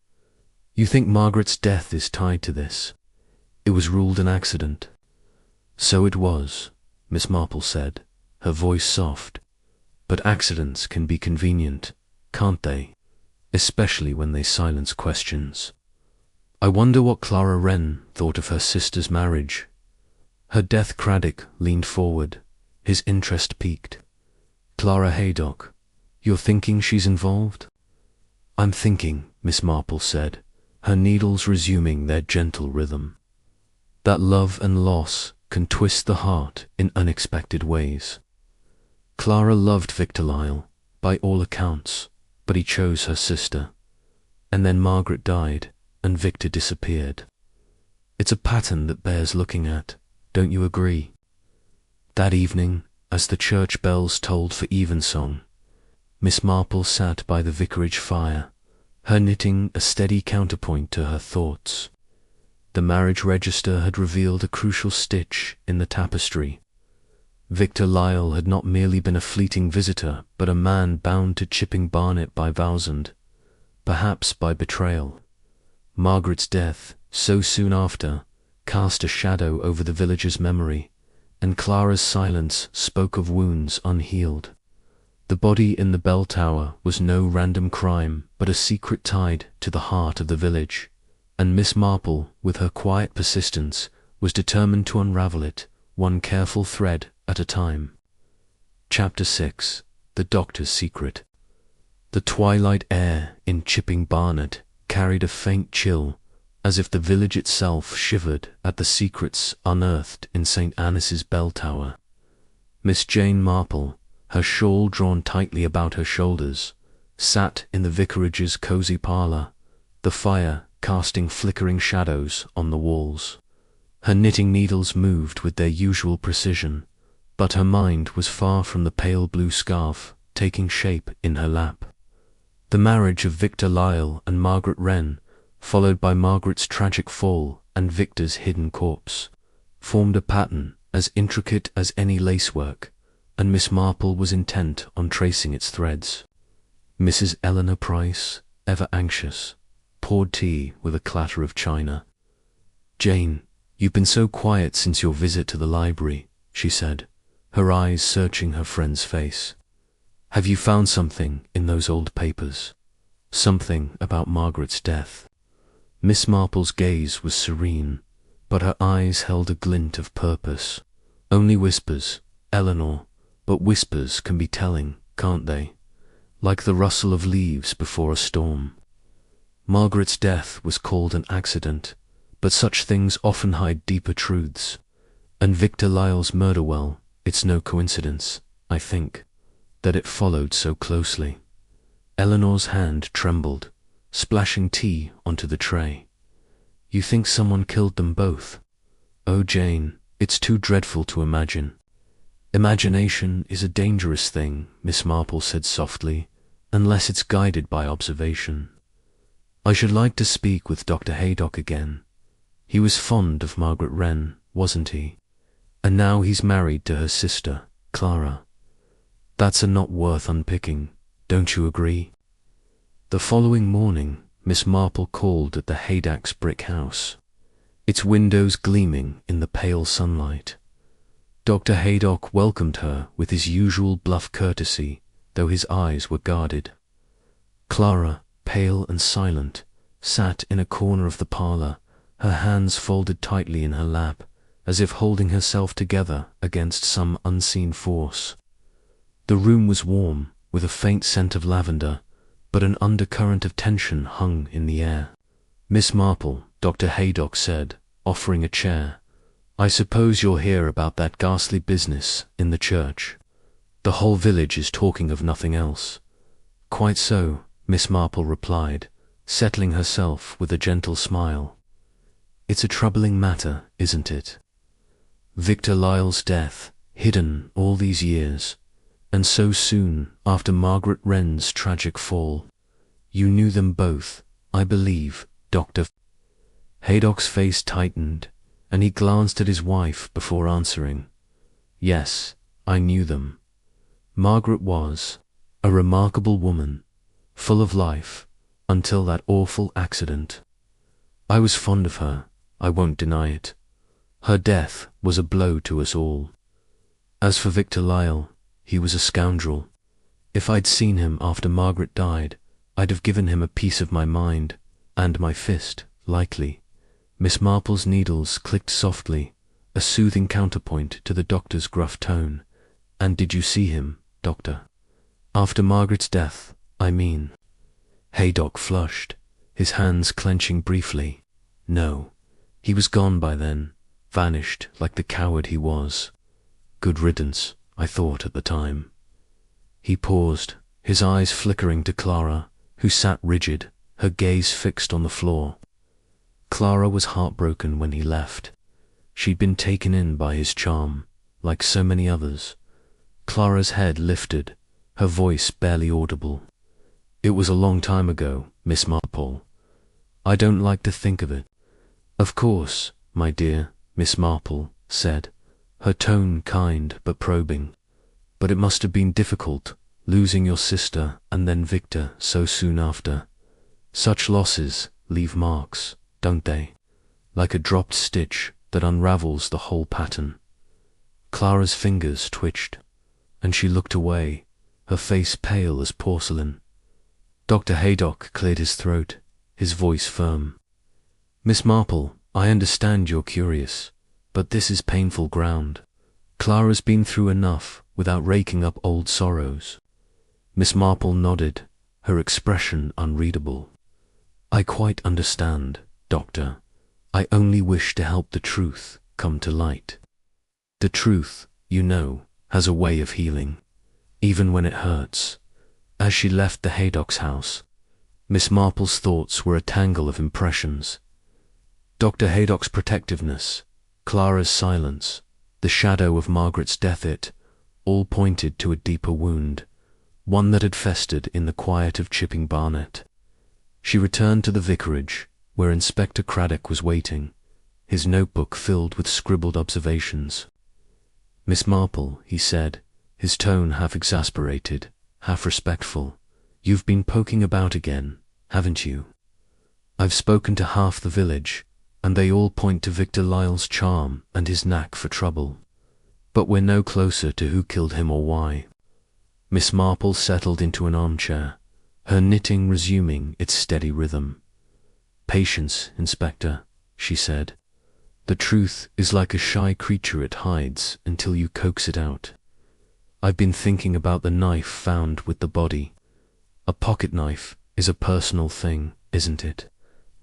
You think Margaret's death is tied to this? It was ruled an accident. So it was, Miss Marple said, her voice soft. But accidents can be convenient, can't they? Especially when they silence questions. I wonder what Clara Wren thought of her sister's marriage. Her death. Craddock leaned forward, his interest piqued. Clara Haydock, you're thinking she's involved? I'm thinking, Miss Marple said, her needles resuming their gentle rhythm, that love and loss can twist the heart in unexpected ways. Clara loved Victor Lyle, by all accounts, but he chose her sister. And then Margaret died, and Victor disappeared. It's a pattern that bears looking at, don't you agree? That evening, as the church bells tolled for evensong, Miss Marple sat by the vicarage fire, her knitting a steady counterpoint to her thoughts. The marriage register had revealed a crucial stitch in the tapestry. Victor Lyle had not merely been a fleeting visitor, but a man bound to Chipping Barnet by vows and, perhaps by betrayal. Margaret's death, so soon after, cast a shadow over the village's memory, and Clara's silence spoke of wounds unhealed. The body in the bell tower was no random crime, but a secret tied to the heart of the village, and Miss Marple, with her quiet persistence, was determined to unravel it, one careful thread at a time. Chapter 6. The Doctor's Secret. The twilight air in Chipping Barnet carried a faint chill, as if the village itself shivered at the secrets unearthed in St. Annis's bell tower. Miss Jane Marple, her shawl drawn tightly about her shoulders, sat in the vicarage's cosy parlour, the fire casting flickering shadows on the walls. Her knitting needles moved with their usual precision, but her mind was far from the pale blue scarf taking shape in her lap. The marriage of Victor Lyle and Margaret Wren, followed by Margaret's tragic fall and Victor's hidden corpse, formed a pattern as intricate as any lacework, and Miss Marple was intent on tracing its threads. Mrs. Eleanor Price, ever anxious, poured tea with a clatter of china. "Jane, you've been so quiet since your visit to the library," she said, her eyes searching her friend's face. "Have you found something in those old papers? Something about Margaret's death?" Miss Marple's gaze was serene, but her eyes held a glint of purpose. "Only whispers, Eleanor, but whispers can be telling, can't they? Like the rustle of leaves before a storm. Margaret's death was called an accident, but such things often hide deeper truths. And Victor Lyle's murder, well, it's no coincidence, I think, that it followed so closely." Eleanor's hand trembled, splashing tea onto the tray. "You think someone killed them both? Oh, Jane, it's too dreadful to imagine." "Imagination is a dangerous thing," Miss Marple said softly, "unless it's guided by observation. I should like to speak with Dr. Haydock again. He was fond of Margaret Wren, wasn't he? And now he's married to her sister, Clara. That's a knot worth unpicking, don't you agree?" The following morning, Miss Marple called at the Haydocks' brick house, its windows gleaming in the pale sunlight. Dr. Haydock welcomed her with his usual bluff courtesy, though his eyes were guarded. Clara, pale and silent, sat in a corner of the parlour, her hands folded tightly in her lap, as if holding herself together against some unseen force. The room was warm, with a faint scent of lavender, but an undercurrent of tension hung in the air. "Miss Marple," Dr. Haydock said, offering a chair, "I suppose you'll hear about that ghastly business in the church. The whole village is talking of nothing else." "Quite so," Miss Marple replied, settling herself with a gentle smile. "It's a troubling matter, isn't it? Victor Lyle's death, hidden all these years, and so soon after Margaret Wren's tragic fall. You knew them both, I believe, Dr. Haydock's face tightened, and he glanced at his wife before answering. "Yes, I knew them. Margaret was a remarkable woman, full of life, until that awful accident. I was fond of her, I won't deny it. Her death was a blow to us all. As for Victor Lyle, he was a scoundrel. If I'd seen him after Margaret died, I'd have given him a piece of my mind, and my fist, likely." Miss Marple's needles clicked softly, a soothing counterpoint to the doctor's gruff tone. "And did you see him, doctor? After Margaret's death, I mean." Haydock flushed, his hands clenching briefly. "No, he was gone by then, vanished like the coward he was. Good riddance, I thought at the time." He paused, his eyes flickering to Clara, who sat rigid, her gaze fixed on the floor. Clara was heartbroken when he left. She'd been taken in by his charm, like so many others. Clara's head lifted, her voice barely audible. "It was a long time ago, Miss Marple. I don't like to think of it." "Of course, my dear," Miss Marple said, her tone kind but probing. "But it must have been difficult, losing your sister and then Victor so soon after. Such losses leave marks, don't they? Like a dropped stitch that unravels the whole pattern." Clara's fingers twitched, and she looked away, her face pale as porcelain. Dr. Haydock cleared his throat, his voice firm. "Miss Marple, I understand you're curious, but this is painful ground. Clara's been through enough without raking up old sorrows." Miss Marple nodded, her expression unreadable. "I quite understand, Doctor. I only wish to help the truth come to light. The truth, you know, has a way of healing, even when it hurts." As she left the Haydocks' house, Miss Marple's thoughts were a tangle of impressions. Dr. Haydock's protectiveness, Clara's silence, the shadow of Margaret's death, it all pointed to a deeper wound, one that had festered in the quiet of Chipping Barnet. She returned to the vicarage, where Inspector Craddock was waiting, his notebook filled with scribbled observations. "Miss Marple," he said, his tone half exasperated, half respectful, "you've been poking about again, haven't you? I've spoken to half the village, and they all point to Victor Lyle's charm and his knack for trouble. But we're no closer to who killed him or why." Miss Marple settled into an armchair, her knitting resuming its steady rhythm. "Patience, Inspector," she said. "The truth is like a shy creature, it hides until you coax it out. I've been thinking about the knife found with the body. A pocket knife is a personal thing, isn't it?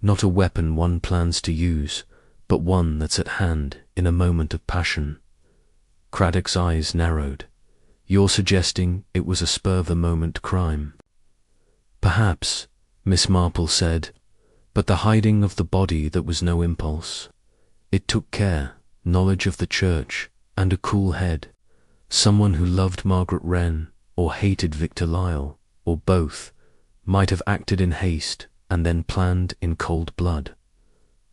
Not a weapon one plans to use, but one that's at hand in a moment of passion." Craddock's eyes narrowed. "You're suggesting it was a spur-of-the-moment crime?" "Perhaps," Miss Marple said, "but the hiding of the body that was no impulse. It took care, knowledge of the church, and a cool head. Someone who loved Margaret Wren, or hated Victor Lyle, or both, might have acted in haste and then planned in cold blood."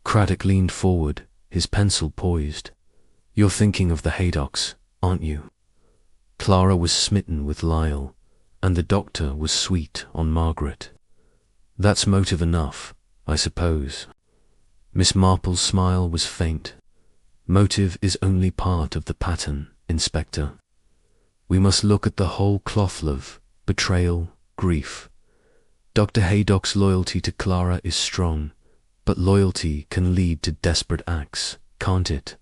Craddock leaned forward, his pencil poised. "You're thinking of the Haydocks, aren't you? Clara was smitten with Lyle, and the doctor was sweet on Margaret. That's motive enough, I suppose." Miss Marple's smile was faint. "Motive is only part of the pattern, Inspector. We must look at the whole cloth of betrayal, grief. Dr. Haydock's loyalty to Clara is strong, but loyalty can lead to desperate acts, can't it?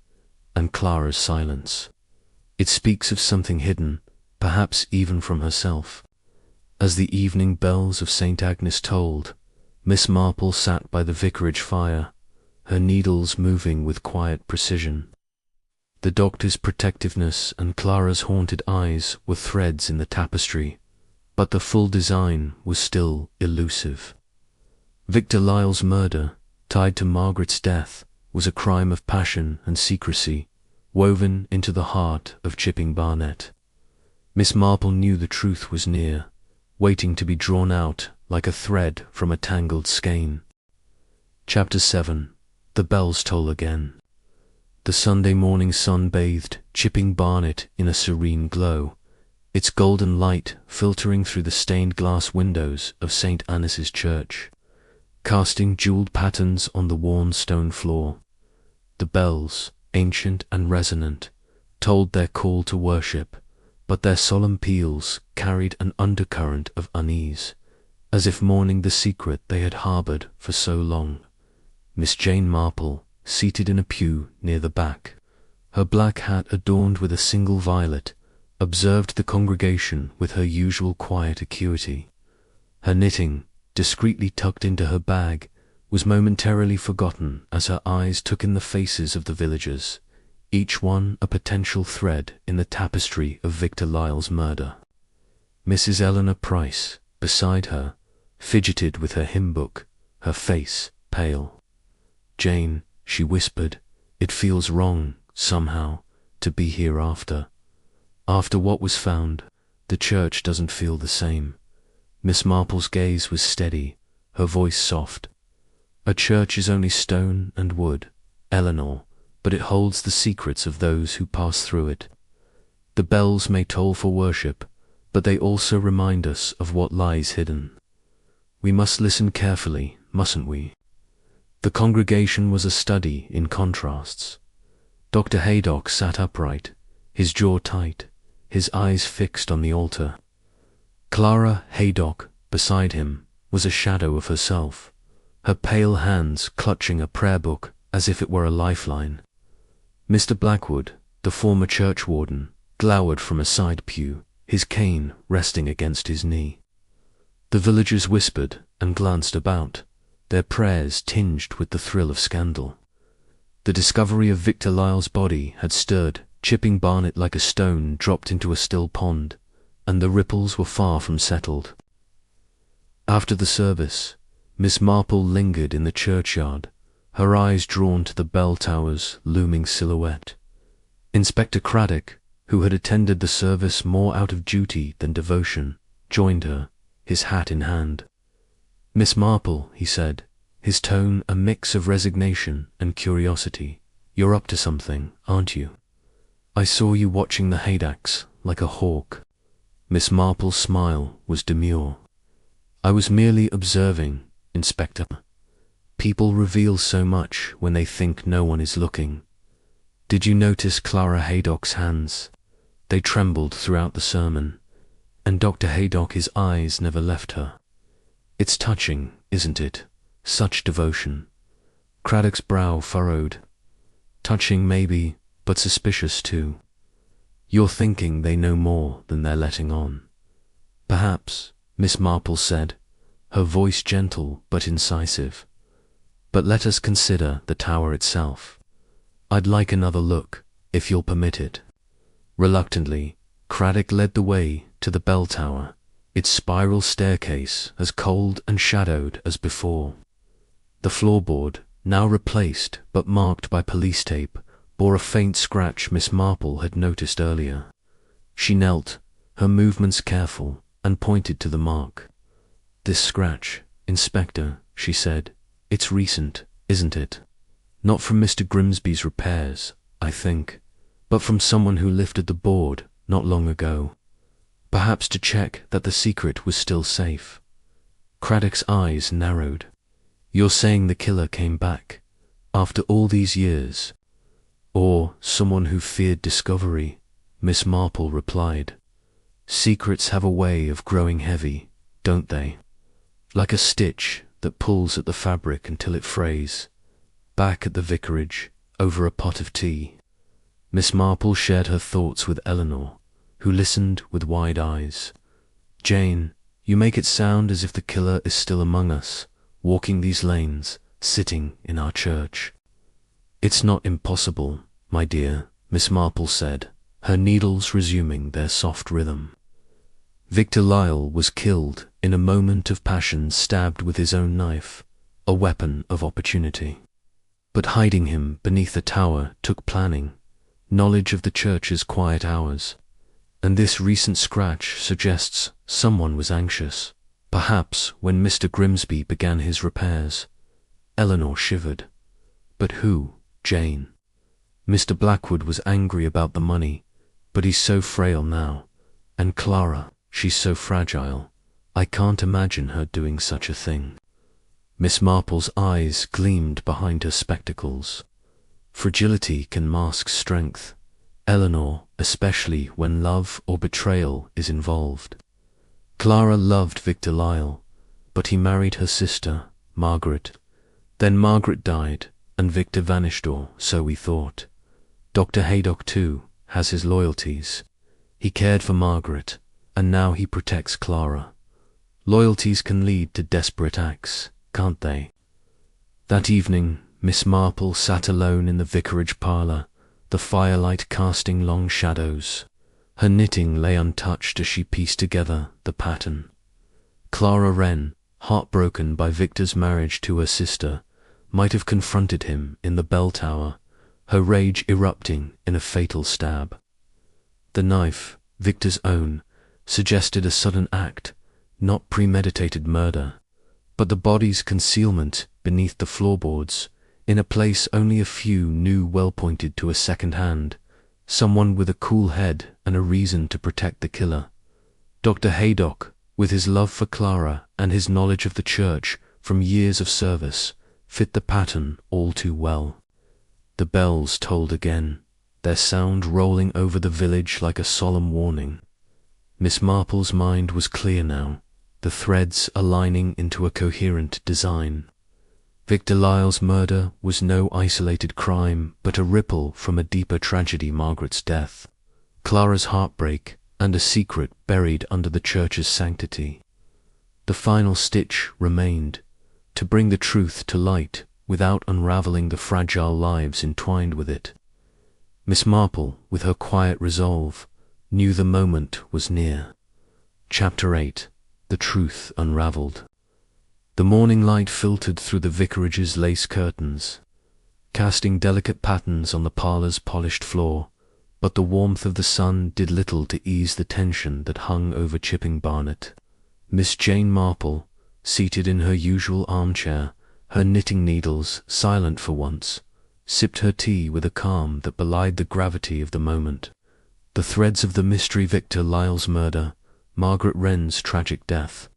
And Clara's silence. It speaks of something hidden, perhaps even from herself." As the evening bells of St. Agnes tolled, Miss Marple sat by the vicarage fire, her needles moving with quiet precision. The doctor's protectiveness and Clara's haunted eyes were threads in the tapestry, but the full design was still elusive. Victor Lyle's murder, tied to Margaret's death, was a crime of passion and secrecy, woven into the heart of Chipping Barnet. Miss Marple knew the truth was near, waiting to be drawn out like a thread from a tangled skein. Chapter 7. The bells toll again. The Sunday morning sun bathed Chipping Barnet in a serene glow, its golden light filtering through the stained glass windows of St. Annis's Church, casting jewelled patterns on the worn stone floor. The bells, ancient and resonant, told their call to worship, but their solemn peals carried an undercurrent of unease, as if mourning the secret they had harboured for so long. Miss Jane Marple, seated in a pew near the back, her black hat adorned with a single violet, observed the congregation with her usual quiet acuity. Her knitting, discreetly tucked into her bag, was momentarily forgotten as her eyes took in the faces of the villagers, each one a potential thread in the tapestry of Victor Lyle's murder. Mrs. Eleanor Price, beside her, fidgeted with her hymn book, her face pale. "Jane," she whispered, "it feels wrong, somehow, to be here after. After what was found, the church doesn't feel the same." Miss Marple's gaze was steady, her voice soft. "A church is only stone and wood, Eleanor, but it holds the secrets of those who pass through it. The bells may toll for worship, but they also remind us of what lies hidden. We must listen carefully, mustn't we?" The congregation was a study in contrasts. Dr. Haydock sat upright, his jaw tight, his eyes fixed on the altar. Clara Haydock, beside him, was a shadow of herself, her pale hands clutching a prayer book as if it were a lifeline. Mr. Blackwood, the former churchwarden, glowered from a side pew, his cane resting against his knee. The villagers whispered and glanced about, their prayers tinged with the thrill of scandal. The discovery of Victor Lyle's body had stirred Chipping Barnet like a stone dropped into a still pond, and the ripples were far from settled. After the service, Miss Marple lingered in the churchyard, her eyes drawn to the bell tower's looming silhouette. Inspector Craddock, who had attended the service more out of duty than devotion, joined her, his hat in hand. "Miss Marple," he said, his tone a mix of resignation and curiosity, "you're up to something, aren't you? I saw you watching the Haydocks like a hawk." Miss Marple's smile was demure. "I was merely observing, Inspector. People reveal so much when they think no one is looking. Did you notice Clara Haydock's hands? They trembled throughout the sermon, and Dr. Haydock's eyes never left her. It's touching, isn't it? Such devotion." Craddock's brow furrowed. "Touching maybe, but suspicious too. You're thinking they know more than they're letting on." "Perhaps," Miss Marple said, her voice gentle but incisive. "But let us consider the tower itself. I'd like another look, if you'll permit it." Reluctantly, Craddock led the way to the bell tower, its spiral staircase as cold and shadowed as before. The floorboard, now replaced but marked by police tape, bore a faint scratch Miss Marple had noticed earlier. She knelt, her movements careful, and pointed to the mark. "This scratch, Inspector," she said, "it's recent, isn't it? Not from Mr. Grimsby's repairs, I think, but from someone who lifted the board not long ago, perhaps to check that the secret was still safe." Craddock's eyes narrowed. "You're saying the killer came back, after all these years? Or someone who feared discovery?" Miss Marple replied. "Secrets have a way of growing heavy, don't they? Like a stitch that pulls at the fabric until it frays." Back at the vicarage, over a pot of tea, Miss Marple shared her thoughts with Eleanor, who listened with wide eyes. "Jane, you make it sound as if the killer is still among us, walking these lanes, sitting in our church." "It's not impossible, my dear," Miss Marple said, her needles resuming their soft rhythm. "Victor Lyle was killed in a moment of passion, stabbed with his own knife, a weapon of opportunity. But hiding him beneath the tower took planning, knowledge of the church's quiet hours, and this recent scratch suggests someone was anxious, perhaps when Mr. Grimsby began his repairs." Eleanor shivered. "But who, Jane? Mr. Blackwood was angry about the money, but he's so frail now, and Clara, she's so fragile. I can't imagine her doing such a thing." Miss Marple's eyes gleamed behind her spectacles. "Fragility can mask strength, Eleanor, especially when love or betrayal is involved. Clara loved Victor Lyle, but he married her sister, Margaret. Then Margaret died, and Victor vanished, or so we thought. Dr. Haydock, too, has his loyalties. He cared for Margaret, and now he protects Clara. Loyalties can lead to desperate acts, can't they? That evening, Miss Marple sat alone in the vicarage parlour, the firelight casting long shadows. Her knitting lay untouched as she pieced together the pattern. Clara Wren, heartbroken by Victor's marriage to her sister, might have confronted him in the bell tower, her rage erupting in a fatal stab. The knife, Victor's own, suggested a sudden act, not premeditated murder, but the body's concealment beneath the floorboards, in a place only a few knew well pointed to a second hand, someone with a cool head and a reason to protect the killer. Dr. Haydock, with his love for Clara and his knowledge of the church from years of service, fit the pattern all too well. The bells tolled again, their sound rolling over the village like a solemn warning. Miss Marple's mind was clear now, the threads aligning into a coherent design. Victor Lyle's murder was no isolated crime, but a ripple from a deeper tragedy, Margaret's death, Clara's heartbreak, and a secret buried under the church's sanctity. The final stitch remained, to bring the truth to light without unraveling the fragile lives entwined with it. Miss Marple, with her quiet resolve, knew the moment was near. Chapter 8. The Truth Unravelled. The morning light filtered through the vicarage's lace curtains, casting delicate patterns on the parlour's polished floor, but the warmth of the sun did little to ease the tension that hung over Chipping Barnet. Miss Jane Marple, seated in her usual armchair, her knitting needles silent for once, sipped her tea with a calm that belied the gravity of the moment. The threads of the mystery, Victor Lyle's murder, Margaret Wren's tragic death,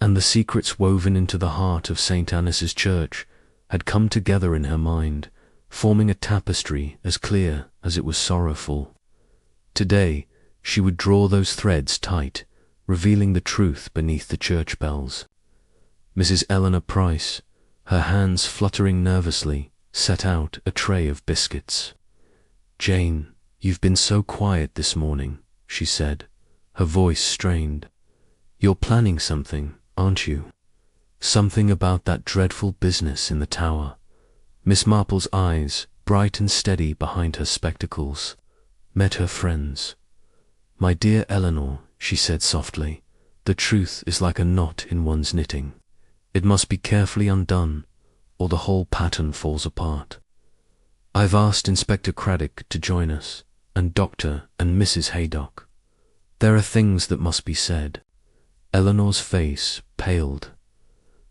and the secrets woven into the heart of St. Annis's Church had come together in her mind, forming a tapestry as clear as it was sorrowful. Today she would draw those threads tight, revealing the truth beneath the church bells. Mrs. Eleanor Price, her hands fluttering nervously, set out a tray of biscuits. "Jane, you've been so quiet this morning," she said, her voice strained. "You're planning something, aren't you? Something about that dreadful business in the tower." Miss Marple's eyes, bright and steady behind her spectacles, met her friend's. "My dear Eleanor," she said softly, "the truth is like a knot in one's knitting. It must be carefully undone, or the whole pattern falls apart. I've asked Inspector Craddock to join us, and Dr. and Mrs. Haydock. There are things that must be said." Eleanor's face paled.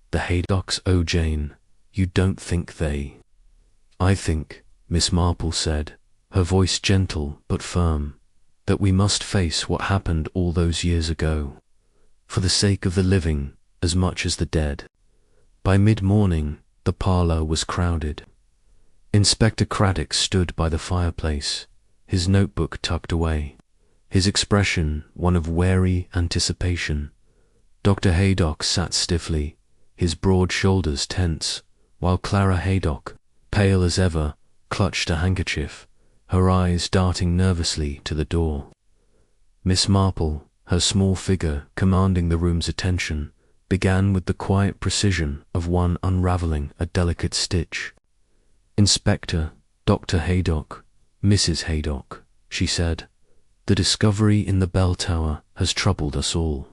"The Haydocks, oh Jane, you don't think they—" "I think," Miss Marple said, her voice gentle but firm, "that we must face what happened all those years ago, for the sake of the living as much as the dead." By mid-morning, the parlour was crowded. Inspector Craddock stood by the fireplace, his notebook tucked away, his expression one of wary anticipation. Dr. Haydock sat stiffly, his broad shoulders tense, while Clara Haydock, pale as ever, clutched a handkerchief, her eyes darting nervously to the door. Miss Marple, her small figure commanding the room's attention, began with the quiet precision of one unravelling a delicate stitch. "Inspector, Dr. Haydock, Mrs. Haydock," she said, "the discovery in the bell tower has troubled us all.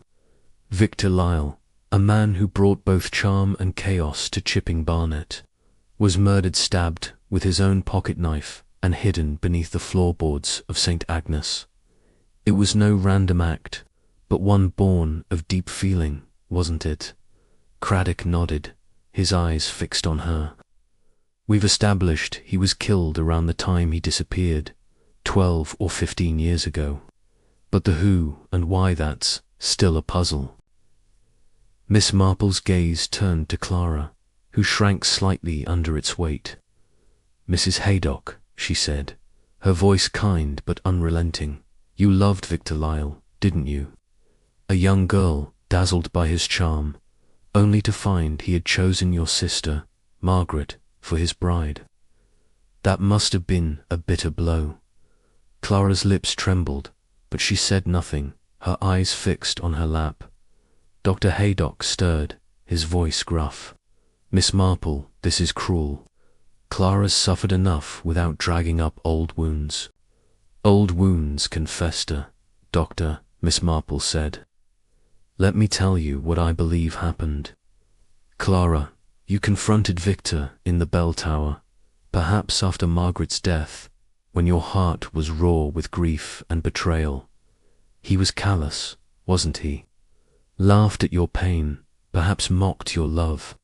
Victor Lyle, a man who brought both charm and chaos to Chipping Barnet, was murdered, stabbed with his own pocket knife and hidden beneath the floorboards of St. Agnes. It was no random act, but one born of deep feeling, wasn't it?" Craddock nodded, his eyes fixed on her. "We've established he was killed around the time he disappeared, 12 or 15 years ago. But the who and why, that's still a puzzle." Miss Marple's gaze turned to Clara, who shrank slightly under its weight. "Mrs. Haydock," she said, her voice kind but unrelenting, "you loved Victor Lyle, didn't you? A young girl dazzled by his charm, only to find he had chosen your sister, Margaret, for his bride." That must have been a bitter blow. Clara's lips trembled, but she said nothing, her eyes fixed on her lap. Dr. Haydock stirred, his voice gruff. "Miss Marple, this is cruel. Clara's suffered enough without dragging up old wounds." "Old wounds can fester, Doctor," Miss Marple said. "Let me tell you what I believe happened. Clara, you confronted Victor in the bell tower, perhaps after Margaret's death, when your heart was raw with grief and betrayal. He was callous, wasn't he? Laughed at your pain, perhaps mocked your love.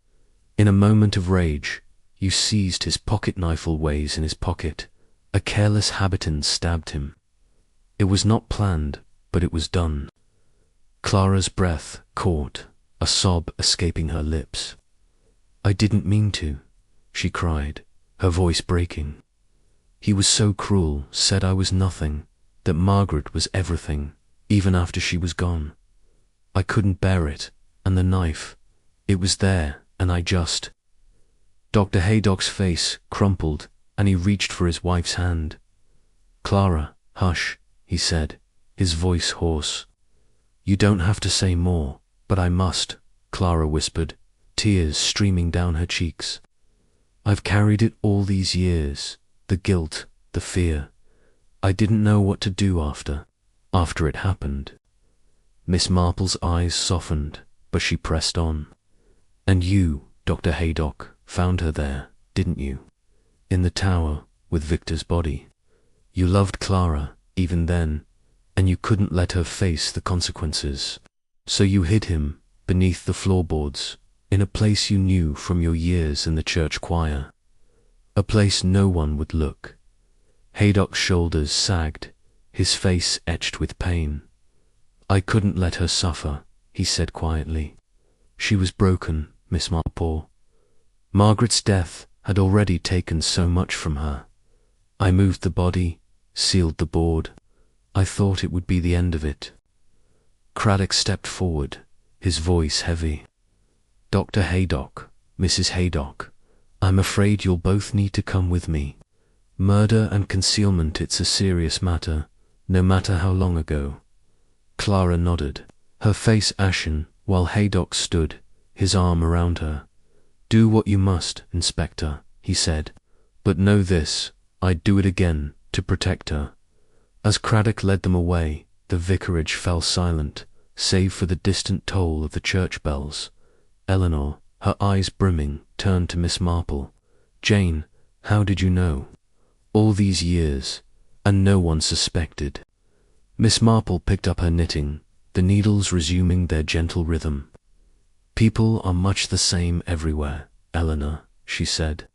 In a moment of rage, you seized his pocket-knife always in his pocket. A careless habitant stabbed him. It was not planned, but it was done." Clara's breath caught, a sob escaping her lips. "I didn't mean to," she cried, her voice breaking. "He was so cruel, said I was nothing, that Margaret was everything, even after she was gone. I couldn't bear it, and the knife, it was there, and I just—" Dr. Haydock's face crumpled, and he reached for his wife's hand. "Clara, hush," he said, his voice hoarse. "You don't have to say more, but I must," Clara whispered, tears streaming down her cheeks. "I've carried it all these years, the guilt, the fear. I didn't know what to do after it happened." Miss Marple's eyes softened, but she pressed on. "And you, Dr. Haydock, found her there, didn't you? In the tower, with Victor's body. You loved Clara, even then, and you couldn't let her face the consequences. So you hid him beneath the floorboards, in a place you knew from your years in the church choir. A place no one would look." Haydock's shoulders sagged, his face etched with pain. "I couldn't let her suffer," he said quietly. "She was broken, Miss Marple. Margaret's death had already taken so much from her. I moved the body, sealed the board. I thought it would be the end of it." Craddock stepped forward, his voice heavy. "Dr. Haydock, Mrs. Haydock, I'm afraid you'll both need to come with me. Murder and concealment, it's a serious matter, no matter how long ago." Clara nodded, her face ashen, while Haydock stood, his arm around her. "Do what you must, Inspector," he said, "but know this, I'd do it again to protect her." As Craddock led them away, the vicarage fell silent, save for the distant toll of the church bells. Eleanor, her eyes brimming, turned to Miss Marple. "Jane, how did you know? All these years, and no one suspected." Miss Marple picked up her knitting, the needles resuming their gentle rhythm. "People are much the same everywhere, Eleanor," she said.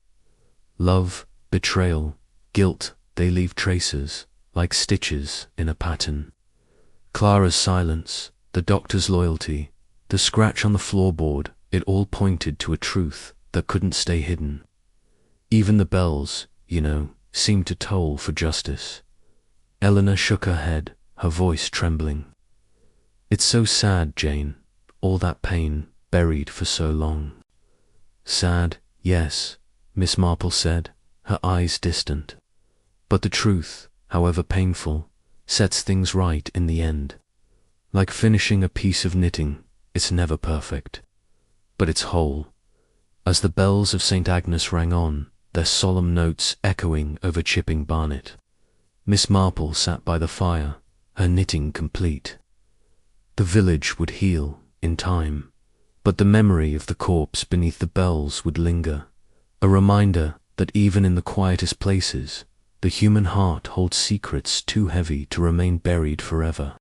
"Love, betrayal, guilt, they leave traces, like stitches in a pattern." Clara's silence, the doctor's loyalty, the scratch on the floorboard, it all pointed to a truth that couldn't stay hidden. Even the bells, you know, seemed to toll for justice. Eleanor shook her head, her voice trembling. "It's so sad, Jane, all that pain buried for so long." "Sad, yes," Miss Marple said, her eyes distant. "But the truth, however painful, sets things right in the end. Like finishing a piece of knitting, it's never perfect, but it's whole." As the bells of St. Agnes rang on, their solemn notes echoing over Chipping Barnet, Miss Marple sat by the fire, her knitting complete. The village would heal, in time, but the memory of the corpse beneath the bells would linger, a reminder that even in the quietest places, the human heart holds secrets too heavy to remain buried forever.